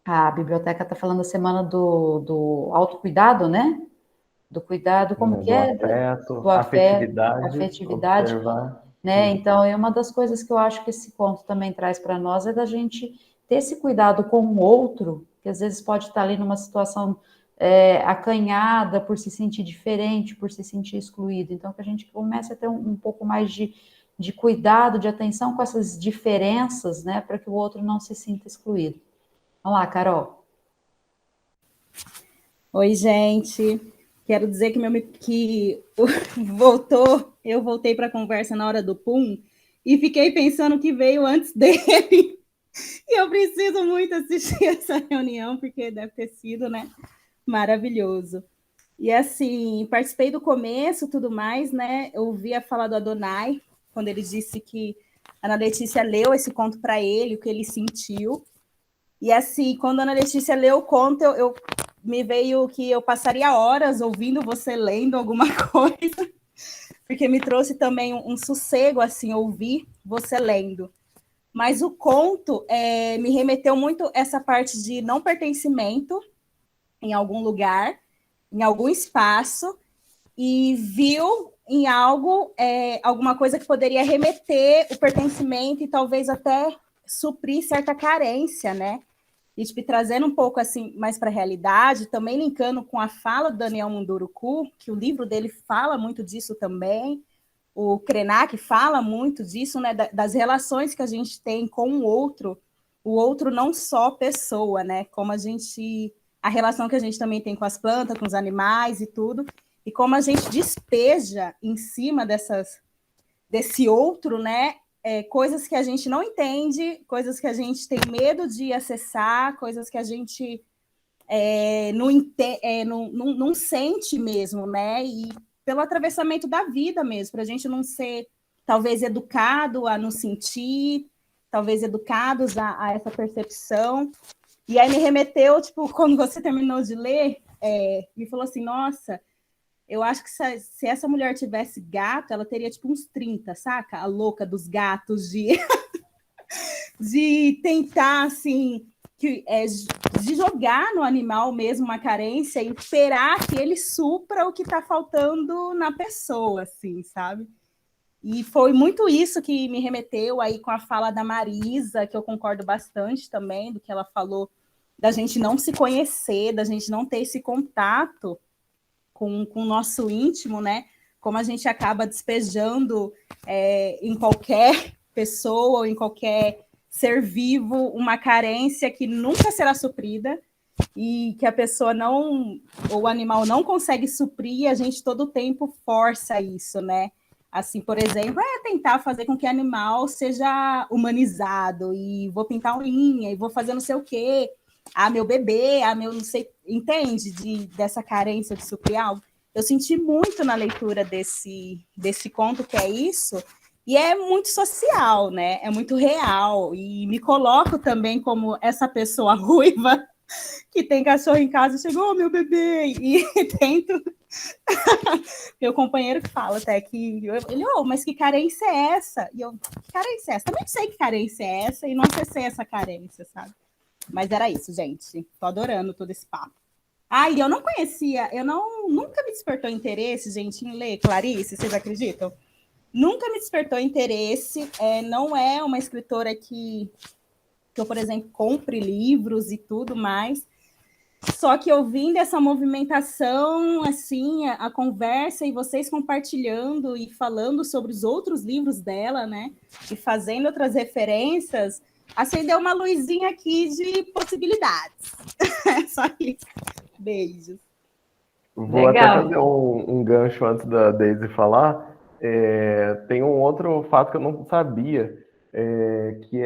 a biblioteca está falando da semana do autocuidado, né? Do cuidado, como que Do é? afeto, Do afeto, afetividade, afetividade, observar. né? Então, uma das coisas que eu acho que esse conto também traz para nós é da gente ter esse cuidado com o outro, que às vezes pode estar ali numa situação acanhada por se sentir diferente, por se sentir excluído. Então, que a gente comece a ter um pouco mais de cuidado, de atenção com essas diferenças, né? Para que o outro não se sinta excluído. Vamos lá, Carol. Oi, gente. Quero dizer que eu voltei para a conversa na hora do pum e fiquei pensando que veio antes dele. E eu preciso muito assistir essa reunião, porque deve ter sido, né, maravilhoso. E assim, participei do começo, tudo mais, né? Eu ouvi a fala do Adonai, quando ele disse que a Ana Letícia leu esse conto para ele, o que ele sentiu. E assim, quando a Ana Letícia leu o conto, me veio que eu passaria horas ouvindo você lendo alguma coisa, porque me trouxe também um sossego, assim, ouvir você lendo. Mas o conto me remeteu muito essa parte de não pertencimento em algum lugar, em algum espaço, e viu em algo, alguma coisa que poderia remeter o pertencimento e talvez até suprir certa carência, né? E tipo, trazendo um pouco assim mais para a realidade, também linkando com a fala do Daniel Munduruku, que o livro dele fala muito disso também, o Krenak fala muito disso, né, das relações que a gente tem com o outro não só pessoa, né, como a relação que a gente também tem com as plantas, com os animais e tudo, e como a gente despeja em cima desse outro, né, coisas que a gente não entende, coisas que a gente tem medo de acessar, coisas que a gente não sente mesmo, né? E pelo atravessamento da vida mesmo, para a gente não ser, talvez, educado a não sentir, talvez educados a essa percepção. E aí me remeteu, tipo, quando você terminou de ler, me falou assim, nossa, eu acho que se essa mulher tivesse gato, ela teria tipo uns 30, saca? A louca dos gatos de tentar, assim, de jogar no animal mesmo uma carência e esperar que ele supra o que está faltando na pessoa, assim, sabe? E foi muito isso que me remeteu aí com a fala da Marisa, que eu concordo bastante também, do que ela falou, da gente não se conhecer, da gente não ter esse contato com o nosso íntimo, né? Como a gente acaba despejando em qualquer pessoa ou em qualquer ser vivo uma carência que nunca será suprida e que a pessoa ou o animal não consegue suprir e a gente todo o tempo força isso, né? Assim, por exemplo, tentar fazer com que o animal seja humanizado e vou pintar unha e vou fazer não sei o quê. Meu bebê, meu não sei, entende? Dessa carência de suprir algo. Eu senti muito na leitura desse conto que é isso, e é muito social, né? É muito real, e me coloco também como essa pessoa ruiva que tem cachorro em casa e chegou, meu bebê, e tento Meu companheiro que fala até que ele, mas que carência é essa? E eu, que carência é essa? Também sei que carência é essa e não acessei essa carência, sabe? Mas era isso, gente. Tô adorando todo esse papo. E eu não conhecia, nunca me despertou interesse, gente, em ler Clarice, vocês acreditam? Nunca me despertou interesse, não é uma escritora que eu, por exemplo, compre livros e tudo mais. Só que ouvindo essa movimentação, assim, a conversa e vocês compartilhando e falando sobre os outros livros dela, né? E fazendo outras referências, acendeu uma luzinha aqui de possibilidades. Só isso. Beijos. Vou Legal. até fazer um gancho antes da Daisy falar. Tem um outro fato que eu não sabia, que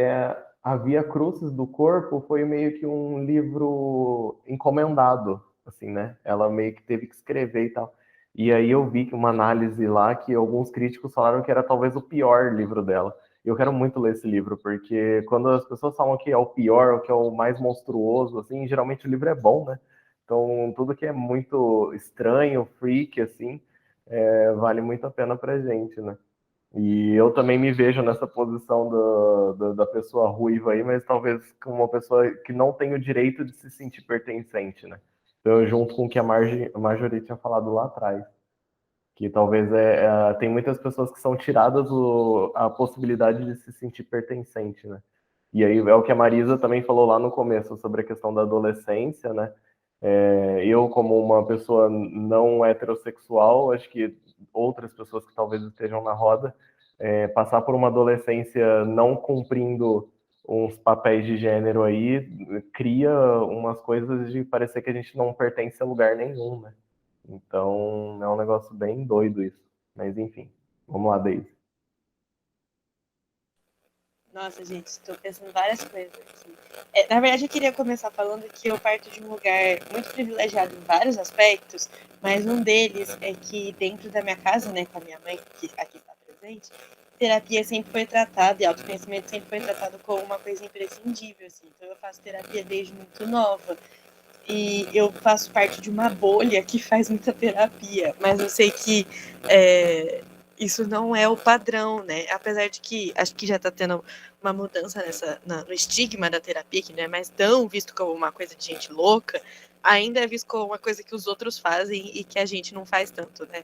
A Via Crucis do Corpo foi meio que um livro encomendado, assim, né? Ela meio que teve que escrever e tal. E aí eu vi que uma análise lá que alguns críticos falaram que era talvez o pior livro dela. E eu quero muito ler esse livro, porque quando as pessoas falam que é o pior, ou que é o mais monstruoso, assim, geralmente o livro é bom, né? Então, tudo que é muito estranho, freak, assim, vale muito a pena pra gente, né? E eu também me vejo nessa posição da pessoa ruiva aí, mas talvez como uma pessoa que não tem o direito de se sentir pertencente, né? Então, junto com o que a Marjorie tinha falado lá atrás, que talvez tem muitas pessoas que são tiradas a possibilidade de se sentir pertencente, né? E aí é o que a Marisa também falou lá no começo sobre a questão da adolescência, né? Eu, como uma pessoa não heterossexual, acho que outras pessoas que talvez estejam na roda, passar por uma adolescência não cumprindo uns papéis de gênero aí, cria umas coisas de parecer que a gente não pertence a lugar nenhum, né? Então, é um negócio bem doido isso. Mas, enfim, vamos lá, Daisy. Nossa, gente, estou pensando em várias coisas aqui. Na verdade, eu queria começar falando que eu parto de um lugar muito privilegiado em vários aspectos, mas um deles é que dentro da minha casa, né, com a minha mãe, que aqui está presente, terapia sempre foi tratada, e autoconhecimento sempre foi tratado como uma coisa imprescindível, assim. Então, eu faço terapia desde muito nova. E eu faço parte de uma bolha que faz muita terapia, mas eu sei que isso não é o padrão, né? Apesar de que acho que já está tendo uma mudança no estigma da terapia, que não é mais tão visto como uma coisa de gente louca, ainda é visto como uma coisa que os outros fazem e que a gente não faz tanto, né?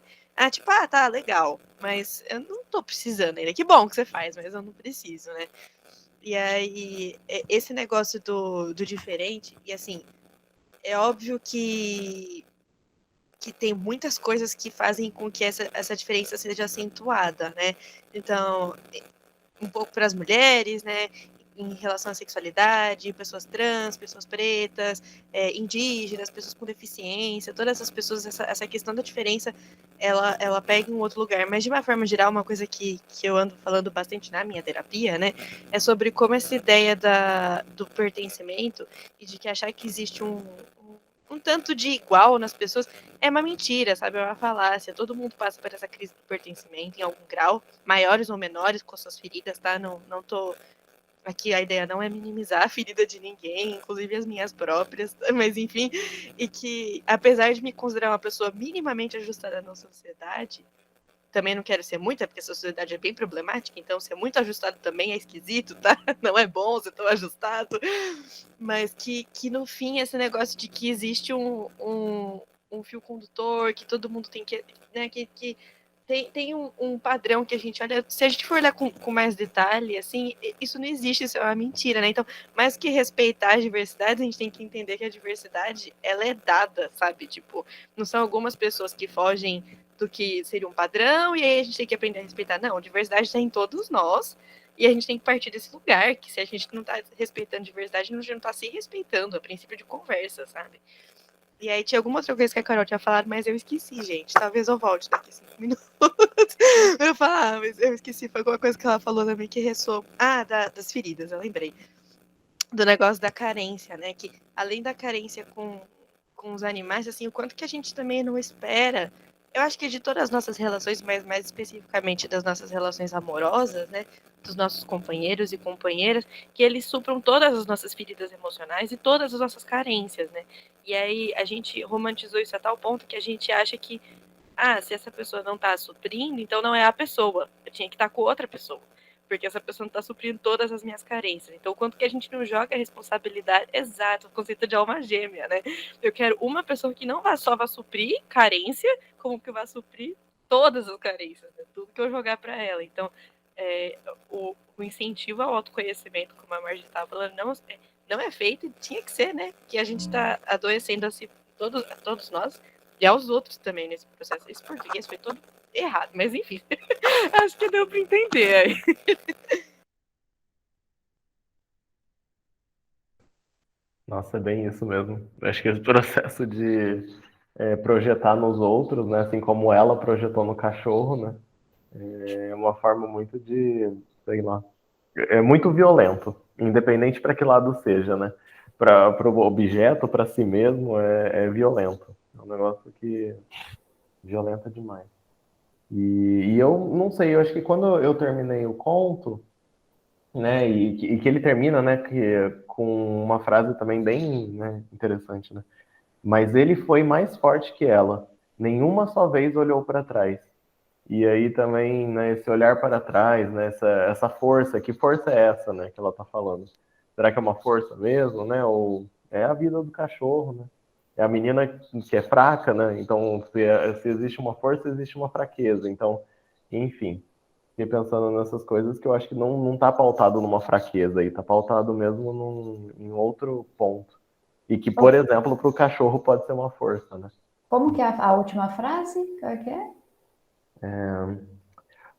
Tá, legal, mas eu não tô precisando ainda. Que bom que você faz, mas eu não preciso, né? E aí, esse negócio do diferente, e assim, é óbvio que tem muitas coisas que fazem com que essa diferença seja acentuada, né? Então, um pouco para as mulheres, né? Em relação à sexualidade, pessoas trans, pessoas pretas, indígenas, pessoas com deficiência, todas essas pessoas, essa questão da diferença, ela pega em um outro lugar. Mas, de uma forma geral, uma coisa que eu ando falando bastante na minha terapia, né, é sobre como essa ideia do pertencimento e de que achar que existe um tanto de igual nas pessoas é uma mentira, sabe? É uma falácia. Todo mundo passa por essa crise do pertencimento em algum grau, maiores ou menores, com suas feridas, tá? Não tô... Aqui a ideia não é minimizar a ferida de ninguém, inclusive as minhas próprias, mas enfim, e que apesar de me considerar uma pessoa minimamente ajustada na sociedade, também não quero ser muito, porque a sociedade é bem problemática, então ser muito ajustado também é esquisito, tá? Não é bom ser tão ajustado, mas que no fim esse negócio de que existe um fio condutor, que todo mundo tem que, né, que tem um padrão que a gente olha, se a gente for olhar com mais detalhe, assim, isso não existe, isso é uma mentira, né? Então, mais que respeitar a diversidade, a gente tem que entender que a diversidade, ela é dada, sabe? Tipo, não são algumas pessoas que fogem do que seria um padrão, e aí a gente tem que aprender a respeitar. Não, diversidade está em todos nós, e a gente tem que partir desse lugar, que se a gente não está respeitando diversidade, a gente não está se respeitando, a princípio de conversa, sabe? E aí tinha alguma outra coisa que a Carol tinha falado, mas eu esqueci, gente. Talvez eu volte daqui 5 minutos. Eu ia falar, mas eu esqueci. Foi alguma coisa que ela falou também que ressoou. Das feridas, eu lembrei. Do negócio da carência, né? Que além da carência com os animais, assim, o quanto que a gente também não espera. Eu acho que de todas as nossas relações, mas mais especificamente das nossas relações amorosas, né? Dos nossos companheiros e companheiras, que eles supram todas as nossas feridas emocionais e todas as nossas carências, né? E aí a gente romantizou isso a tal ponto que a gente acha que, se essa pessoa não tá suprindo, então não é a pessoa. Eu tinha que estar com outra pessoa. Porque essa pessoa não tá suprindo todas as minhas carências. Então, quanto que a gente não joga a responsabilidade, exato, o conceito de alma gêmea, né? Eu quero uma pessoa que não só vai suprir carência, como que vai suprir todas as carências, né? Tudo que eu jogar para ela. Então, o incentivo ao autoconhecimento, como a Margie estava falando, não é feito e tinha que ser, né? Que a gente está adoecendo assim, todos nós e aos outros também nesse processo. Esse português foi todo errado, mas enfim, acho que deu para entender aí. Nossa, é bem isso mesmo. Acho que esse processo de projetar nos outros, né, assim como ela projetou no cachorro, né, é uma forma muito de, sei lá, é muito violento, independente para que lado seja, né? Para o objeto, para si mesmo, é violento. É um negócio que violenta demais. E eu não sei, eu acho que quando eu terminei o conto, né, e que ele termina, né, com uma frase também bem, né, interessante, né? Mas ele foi mais forte que ela. Nenhuma só vez olhou para trás. E aí também, né, esse olhar para trás, né, essa força, que força é essa, né, que ela tá falando? Será que é uma força mesmo, né? Ou é a vida do cachorro, né? É a menina que é fraca, né? Então, se existe uma força, existe uma fraqueza. Então, enfim, fiquei pensando nessas coisas que eu acho que não tá pautado numa fraqueza aí, tá pautado mesmo em outro ponto. E que, por exemplo, para o cachorro pode ser uma força, né? Como que é a última frase? Qual é que é?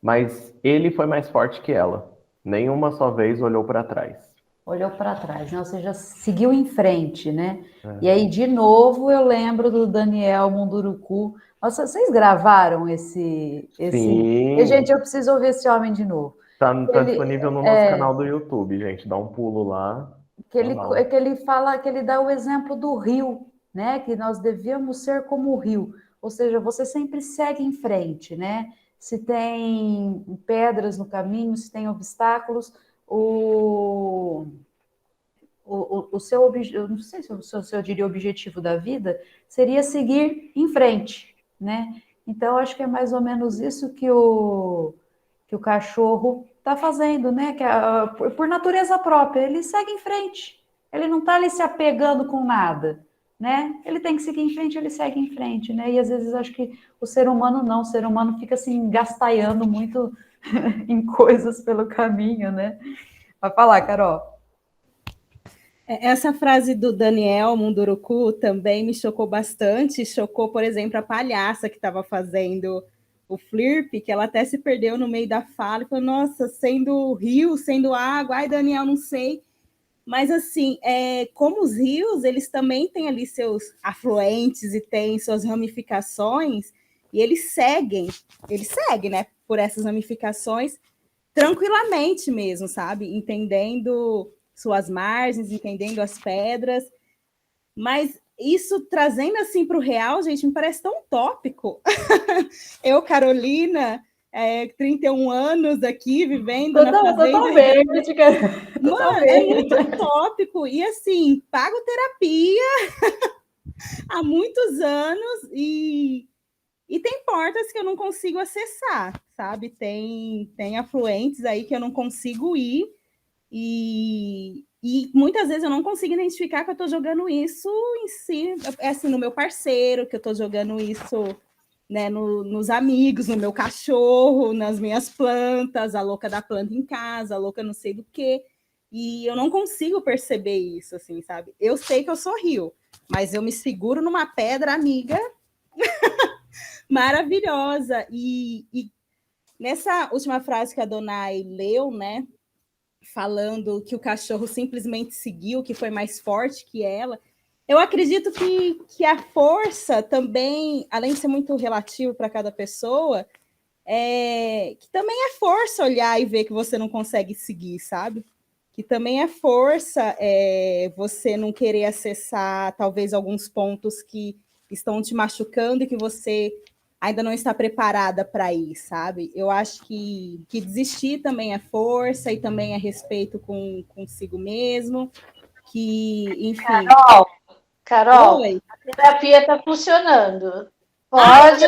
Mas ele foi mais forte que ela. Nenhuma só vez olhou para trás. Olhou para trás, né? Ou seja, seguiu em frente, né? E aí, de novo, eu lembro do Daniel Munduruku. Nossa, vocês gravaram esse... Sim. E, gente, eu preciso ouvir esse homem de novo. Tá disponível no nosso canal do YouTube, gente. Dá um pulo lá. Que ele fala, que ele dá o exemplo do rio, né? Que nós devíamos ser como o rio. Ou seja, você sempre segue em frente, né? Se tem pedras no caminho, se tem obstáculos, o seu objetivo, não sei se eu diria objetivo da vida, seria seguir em frente, né? Então, acho que é mais ou menos isso que o cachorro está fazendo, né? Que por natureza própria, ele segue em frente. Ele não está ali se apegando com nada, né? Ele tem que seguir em frente, ele segue em frente, né? E às vezes acho que o ser humano não, o ser humano fica assim, gastaiando muito em coisas pelo caminho, né? Vai falar, Carol. Essa frase do Daniel Munduruku também me chocou bastante. Chocou, por exemplo, a palhaça que estava fazendo o flirp, que ela até se perdeu no meio da fala e falou, nossa, sendo rio, sendo água, ai, Daniel, não sei. Mas, assim, como os rios, eles também têm ali seus afluentes e têm suas ramificações, e eles seguem, né, por essas ramificações tranquilamente mesmo, sabe? Entendendo suas margens, entendendo as pedras, mas isso trazendo assim para o real, gente, me parece tão utópico. Eu, Carolina, 31 anos aqui, vivendo na fazenda. Mano, é muito utópico. E assim, pago terapia há muitos anos e tem portas que eu não consigo acessar, sabe? Tem afluentes aí que eu não consigo ir e muitas vezes eu não consigo identificar que eu estou jogando isso em si, assim, no meu parceiro, que eu estou jogando isso, né, nos amigos, no meu cachorro, nas minhas plantas, a louca da planta em casa, a louca não sei do quê. E eu não consigo perceber isso, assim, sabe? Eu sei que eu sou rio, mas eu me seguro numa pedra amiga maravilhosa. E nessa última frase que a Donai leu, né, falando que o cachorro simplesmente seguiu, que foi mais forte que ela, eu acredito que a força também, além de ser muito relativo para cada pessoa, que também é força olhar e ver que você não consegue seguir, sabe? Que também é força você não querer acessar talvez alguns pontos que estão te machucando e que você ainda não está preparada para ir, sabe? Eu acho que desistir também é força e também é respeito consigo mesmo, que, enfim... Carol, Oi. a terapia está funcionando. Pode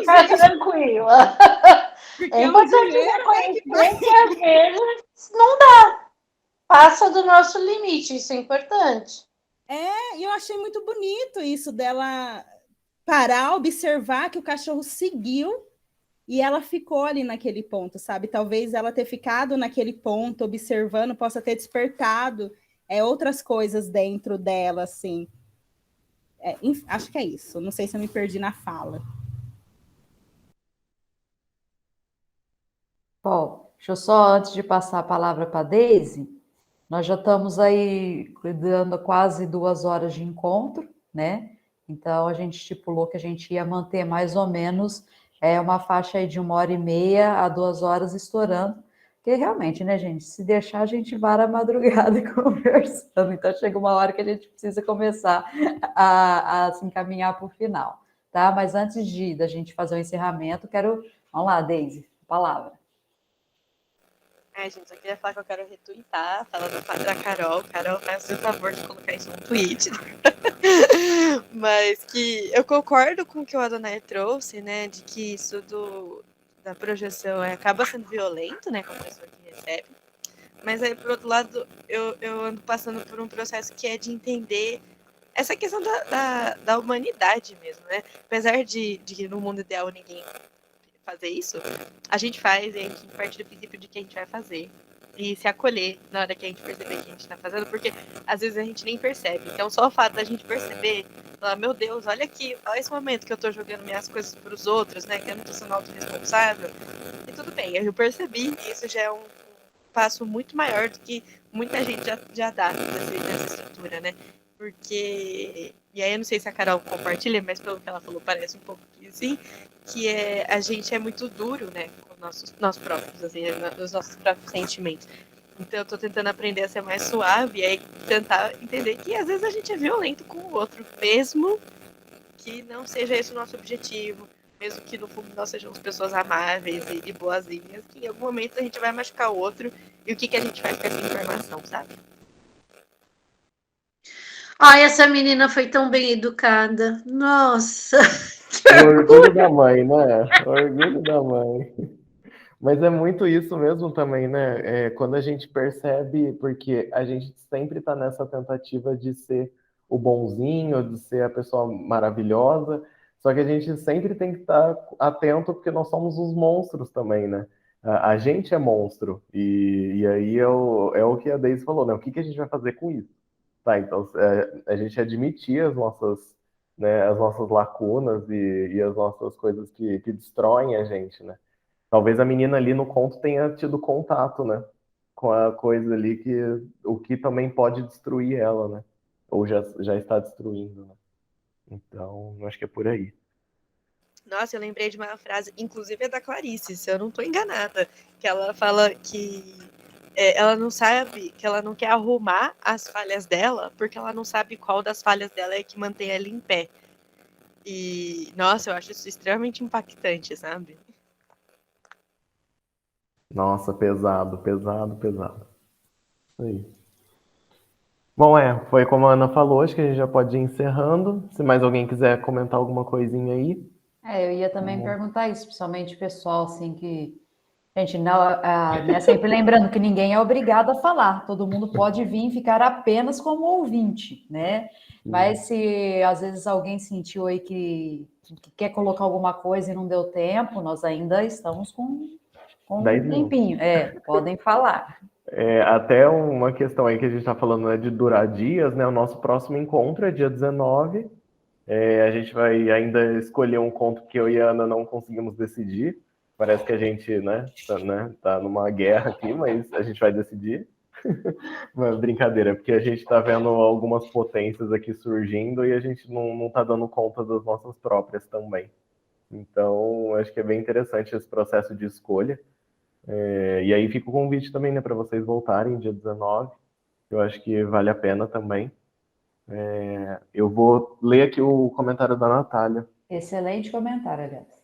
ficar tranquila. Porque É o importante dinheiro, reconhecer que às vezes não dá. Passa do nosso limite, isso é importante. E eu achei muito bonito isso dela parar, observar que o cachorro seguiu e ela ficou ali naquele ponto, sabe? Talvez ela ter ficado naquele ponto, observando, possa ter despertado outras coisas dentro dela, assim. Acho que é isso. Não sei se eu me perdi na fala. Bom, deixa eu só, antes de passar a palavra para a Deise, nós já estamos aí cuidando quase 2 horas de encontro, né? Então, a gente estipulou que a gente ia manter mais ou menos uma faixa aí de 1h30 a 2 horas estourando, porque realmente, né, gente, se deixar, a gente vara a madrugada conversando, então chega uma hora que a gente precisa começar a se encaminhar para o final, tá? Mas antes da gente fazer o encerramento, vamos lá, Deise, palavra. Gente, só queria falar que eu quero retweetar, falando da Carol. Carol, faz o favor de colocar isso no tweet. Mas que eu concordo com o que o Adonai trouxe, né? De que isso da projeção acaba sendo violento, né? Com a pessoa que recebe. Mas aí, por outro lado, eu ando passando por um processo que é de entender essa questão da humanidade mesmo, né? Apesar de que no mundo ideal ninguém fazer isso, a gente faz e a gente parte do princípio de que a gente vai fazer e se acolher na hora que a gente perceber que a gente tá fazendo, porque às vezes a gente nem percebe. Então só o fato da gente perceber, falar, meu Deus, olha aqui, olha esse momento que eu tô jogando minhas coisas pros outros, né, que eu não tô sendo autorresponsável, e tudo bem, eu percebi, e isso já é um passo muito maior do que muita gente já dá nessa estrutura, né, porque, e aí eu não sei se a Carol compartilha, mas pelo que ela falou, parece um pouco que sim, que a gente é muito duro, né, com nós próprios, assim, os nossos próprios sentimentos. Então eu tô tentando aprender a ser mais suave e aí tentar entender que às vezes a gente é violento com o outro, mesmo que não seja esse o nosso objetivo, mesmo que no fundo nós sejamos pessoas amáveis e boazinhas, que em algum momento a gente vai machucar o outro, e o que a gente faz com essa informação, sabe? Ai, essa menina foi tão bem educada. Nossa, que O orgulho orgulho. da mãe, né? O orgulho da mãe. Mas é muito isso mesmo também, né? Quando a gente percebe, porque a gente sempre está nessa tentativa de ser o bonzinho, de ser a pessoa maravilhosa, só que a gente sempre tem que estar atento, porque nós somos os monstros também, né? A gente é monstro, e aí é o que a Deise falou, né? O que a gente vai fazer com isso? Tá, então a gente admitir as nossas, né, as nossas lacunas e as nossas coisas que destroem a gente, né? Talvez a menina ali no conto tenha tido contato, né? Com a coisa ali o que também pode destruir ela, né? Ou já está destruindo, né? Então, eu acho que é por aí. Nossa, eu lembrei de uma frase, inclusive é da Clarice, se eu não estou enganada, que ela fala que ela não sabe, que ela não quer arrumar as falhas dela, porque ela não sabe qual das falhas dela é que mantém ela em pé. E, nossa, eu acho isso extremamente impactante, sabe? Nossa, pesado, pesado, pesado. Isso aí. Bom, foi como a Ana falou, acho que a gente já pode ir encerrando. Se mais alguém quiser comentar alguma coisinha aí. Eu ia também perguntar isso, principalmente pessoal, assim, que... Gente, não, né, sempre lembrando que ninguém é obrigado a falar, todo mundo pode vir e ficar apenas como ouvinte, né? Mas se às vezes alguém sentiu aí que quer colocar alguma coisa e não deu tempo, nós ainda estamos com 10 um minutos. tempinho. Podem falar. Até uma questão aí que a gente está falando, né, de durar dias, né? O nosso próximo encontro é dia 19. A gente vai ainda escolher um conto que eu e a Ana não conseguimos decidir. Parece que a gente, tá numa guerra aqui, mas a gente vai decidir. Mas brincadeira, porque a gente está vendo algumas potências aqui surgindo e a gente não está dando conta das nossas próprias também. Então, acho que é bem interessante esse processo de escolha. E aí fica o convite também, né, para vocês voltarem dia 19. Eu acho que vale a pena também. Eu vou ler aqui o comentário da Natália. Excelente comentário, aliás.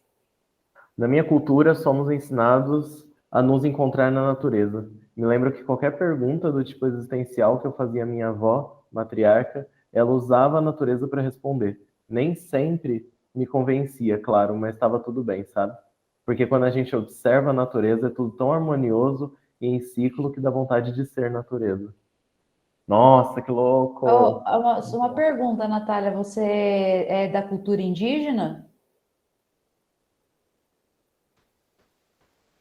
Na minha cultura, somos ensinados a nos encontrar na natureza. Me lembro que qualquer pergunta do tipo existencial que eu fazia à minha avó, matriarca, ela usava a natureza para responder. Nem sempre me convencia, claro, mas estava tudo bem, sabe? Porque quando a gente observa a natureza, é tudo tão harmonioso e em ciclo que dá vontade de ser natureza. Nossa, que louco! Uma pergunta, Natália, você é da cultura indígena?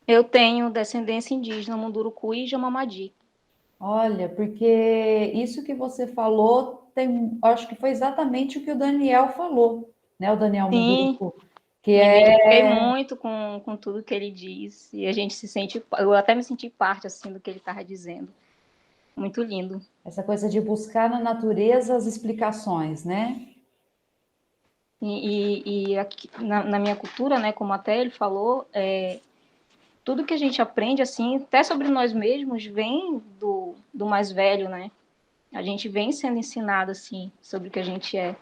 Eu tenho descendência indígena, Munduruku e Jamamadi. Olha, porque isso que você falou, acho que foi exatamente o que o Daniel falou, né? O Daniel Sim, Munduruku, que me identifiquei é muito com tudo que ele diz. E a gente se sente... Eu até me senti parte, assim, do que ele estava dizendo. Muito lindo. essa coisa de buscar na natureza as explicações, né? E aqui, na minha cultura, né, como até ele falou, tudo que a gente aprende, assim, até sobre nós mesmos, vem do mais velho, né? A gente vem sendo ensinado, assim, sobre o que a gente é.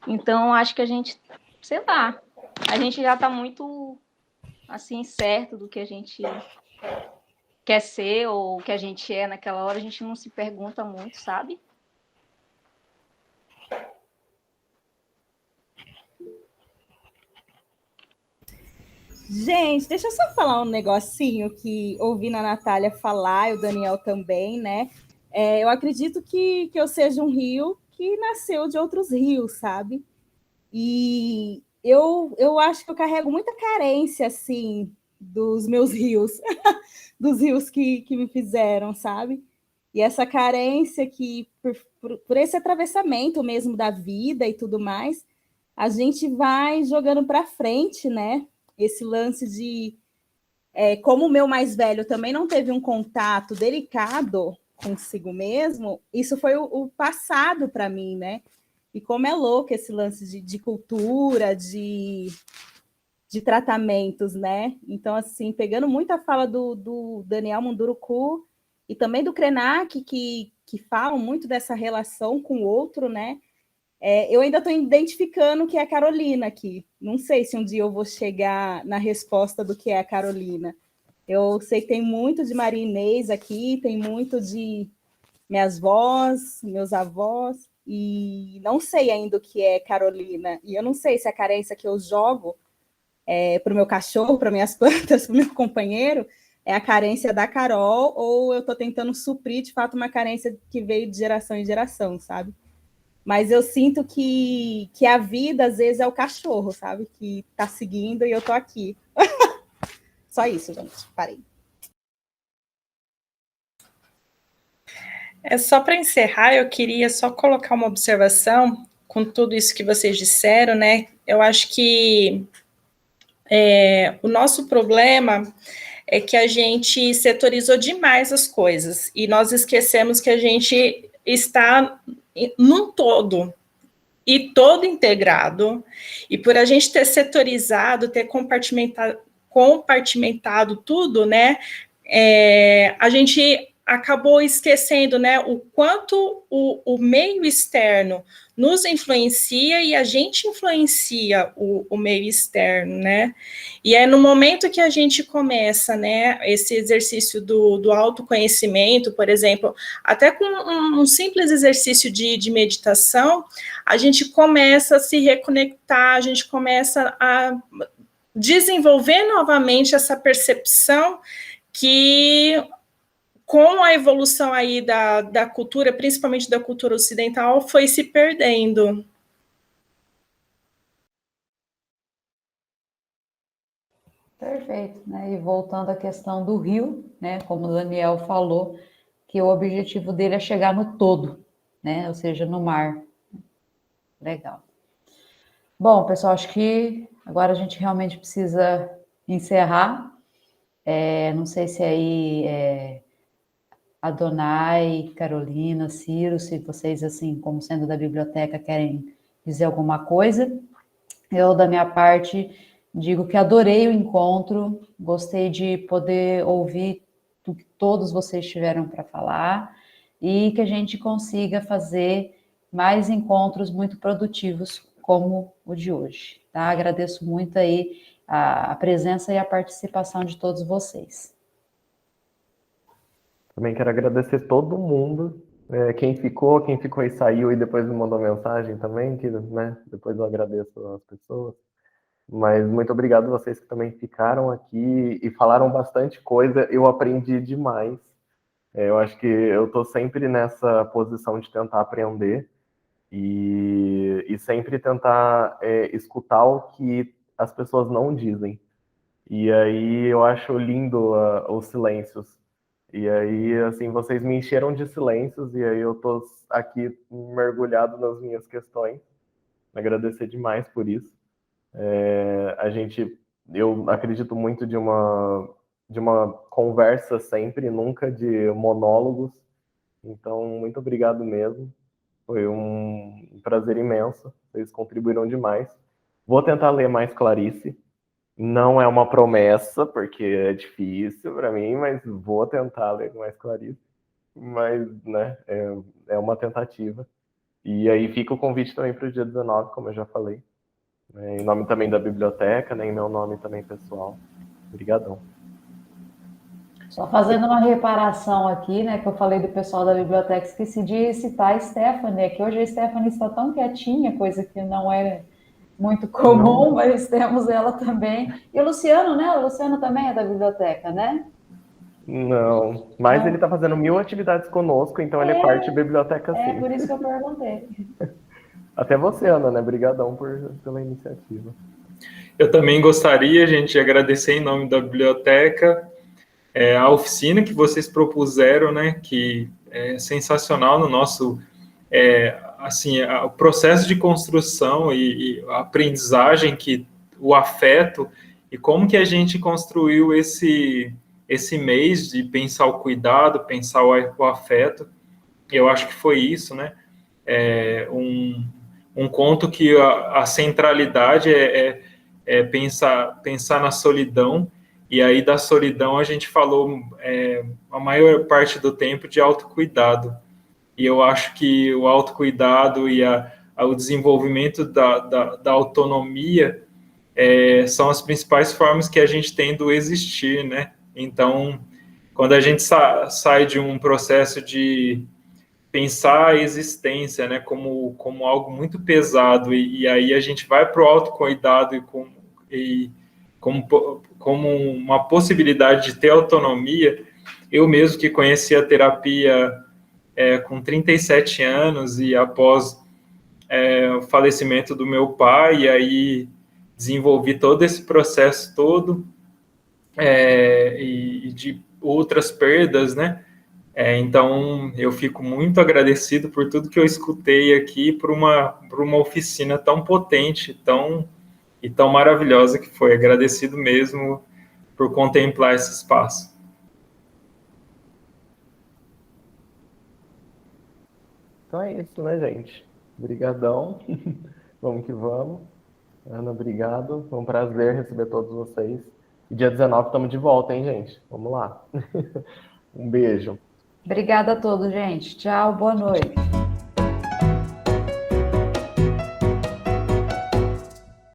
Então, acho que a gente, sei lá, a gente já está muito, assim, certo do que a gente quer ser ou o que a gente é naquela hora, a gente não se pergunta muito, sabe? Gente, deixa eu só falar um negocinho que ouvi na Natália falar, e o Daniel também, né? Eu acredito que eu seja um rio que nasceu de outros rios, sabe? E eu acho que eu carrego muita carência, assim, dos meus rios, dos rios que me fizeram, sabe? E essa carência que, por esse atravessamento mesmo da vida e tudo mais, a gente vai jogando para frente, né? Esse lance de... como o meu mais velho também não teve um contato delicado consigo mesmo, isso foi o passado para mim, né? E como é louco esse lance de cultura, de tratamentos, né? Então, assim, pegando muito a fala do Daniel Munduruku e também do Krenak, que falam muito dessa relação com o outro, né? Eu ainda estou identificando o que é a Carolina aqui. Não sei se um dia eu vou chegar na resposta do que é a Carolina. Eu sei que tem muito de Maria Inês aqui, tem muito de minhas avós, meus avós, e não sei ainda o que é Carolina. E eu não sei se a carência que eu jogo para o meu cachorro, para minhas plantas, para o meu companheiro, é a carência da Carol, ou eu estou tentando suprir, de fato, uma carência que veio de geração em geração, sabe? Mas eu sinto que a vida, às vezes, é o cachorro, sabe? Que tá seguindo e eu tô aqui. Só isso, gente. Parei. Só para encerrar, eu queria só colocar uma observação com tudo isso que vocês disseram, né? Eu acho que o nosso problema é que a gente setorizou demais as coisas e nós esquecemos que a gente está num todo e todo integrado, e por a gente ter setorizado, ter compartimentado tudo, né, a gente acabou esquecendo, né, o quanto o meio externo nos influencia e a gente influencia o meio externo, né, e é no momento que a gente começa, né, esse exercício do autoconhecimento, por exemplo, até com um simples exercício de meditação, a gente começa a se reconectar, a gente começa a desenvolver novamente essa percepção que, com a evolução aí da cultura, principalmente da cultura ocidental, foi se perdendo. Perfeito, né? E voltando à questão do rio, né? Como o Daniel falou, que o objetivo dele é chegar no todo, né? Ou seja, no mar. Legal. Bom, pessoal, acho que agora a gente realmente precisa encerrar. Não sei se aí Adonai, Carolina, Ciro, se vocês, assim, como sendo da biblioteca, querem dizer alguma coisa. Eu, da minha parte, digo que adorei o encontro, gostei de poder ouvir o que todos vocês tiveram para falar e que a gente consiga fazer mais encontros muito produtivos como o de hoje, tá? Agradeço muito aí a presença e a participação de todos vocês. Também quero agradecer todo mundo. Quem ficou e saiu e depois me mandou mensagem também, que, né, depois eu agradeço as pessoas. Mas muito obrigado a vocês que também ficaram aqui e falaram bastante coisa. Eu aprendi demais. Eu acho que eu estou sempre nessa posição de tentar aprender e sempre tentar escutar o que as pessoas não dizem. E aí eu acho lindo os silêncios. E aí, assim, vocês me encheram de silêncios e aí eu tô aqui mergulhado nas minhas questões. Agradecer demais por isso. Eu acredito muito de uma conversa sempre, nunca de monólogos. Então, muito obrigado mesmo. Foi um prazer imenso. Vocês contribuíram demais. Vou tentar ler mais Clarice. Não é uma promessa, porque é difícil para mim, mas vou tentar ler mais Clarice. Mas, né, é uma tentativa. E aí fica o convite também para o dia 19, como eu já falei. Em nome também da biblioteca, né, em meu nome também pessoal. Obrigadão. Só fazendo uma reparação aqui, né, que eu falei do pessoal da biblioteca, esqueci de citar a Stephanie, que hoje a Stephanie está tão quietinha, coisa que não é muito comum, mas temos ela também. E o Luciano, né? O Luciano também é da biblioteca, né? Não, mas ele está fazendo 1000 atividades conosco, então ele é parte da biblioteca, sim. É por isso que eu perguntei. Até você, Ana, né? Obrigadão pela iniciativa. Eu também gostaria, gente, de agradecer em nome da biblioteca a oficina que vocês propuseram, né? Que é sensacional no nosso... assim, o processo de construção e a aprendizagem, o afeto, e como que a gente construiu esse mês de pensar o cuidado, pensar o afeto. Eu acho que foi isso, né? Um conto que a centralidade é pensar na solidão, e aí da solidão a gente falou a maior parte do tempo de autocuidado. E eu acho que o autocuidado e o desenvolvimento da autonomia são as principais formas que a gente tem do existir, né? Então, quando a gente sai de um processo de pensar a existência, né, como algo muito pesado, e aí a gente vai para o autocuidado como uma possibilidade de ter autonomia. Eu mesmo que conheci a terapia com 37 anos e após o falecimento do meu pai, e aí desenvolvi todo esse processo todo e de outras perdas, né? Então, eu fico muito agradecido por tudo que eu escutei aqui, por uma oficina tão potente, e tão maravilhosa que foi. Agradecido mesmo por contemplar esse espaço. Então é isso, né, gente? Obrigadão. Vamos que vamos. Ana, obrigado. Foi um prazer receber todos vocês. E dia 19 estamos de volta, hein, gente? Vamos lá. Um beijo. Obrigada a todos, gente. Tchau, boa noite.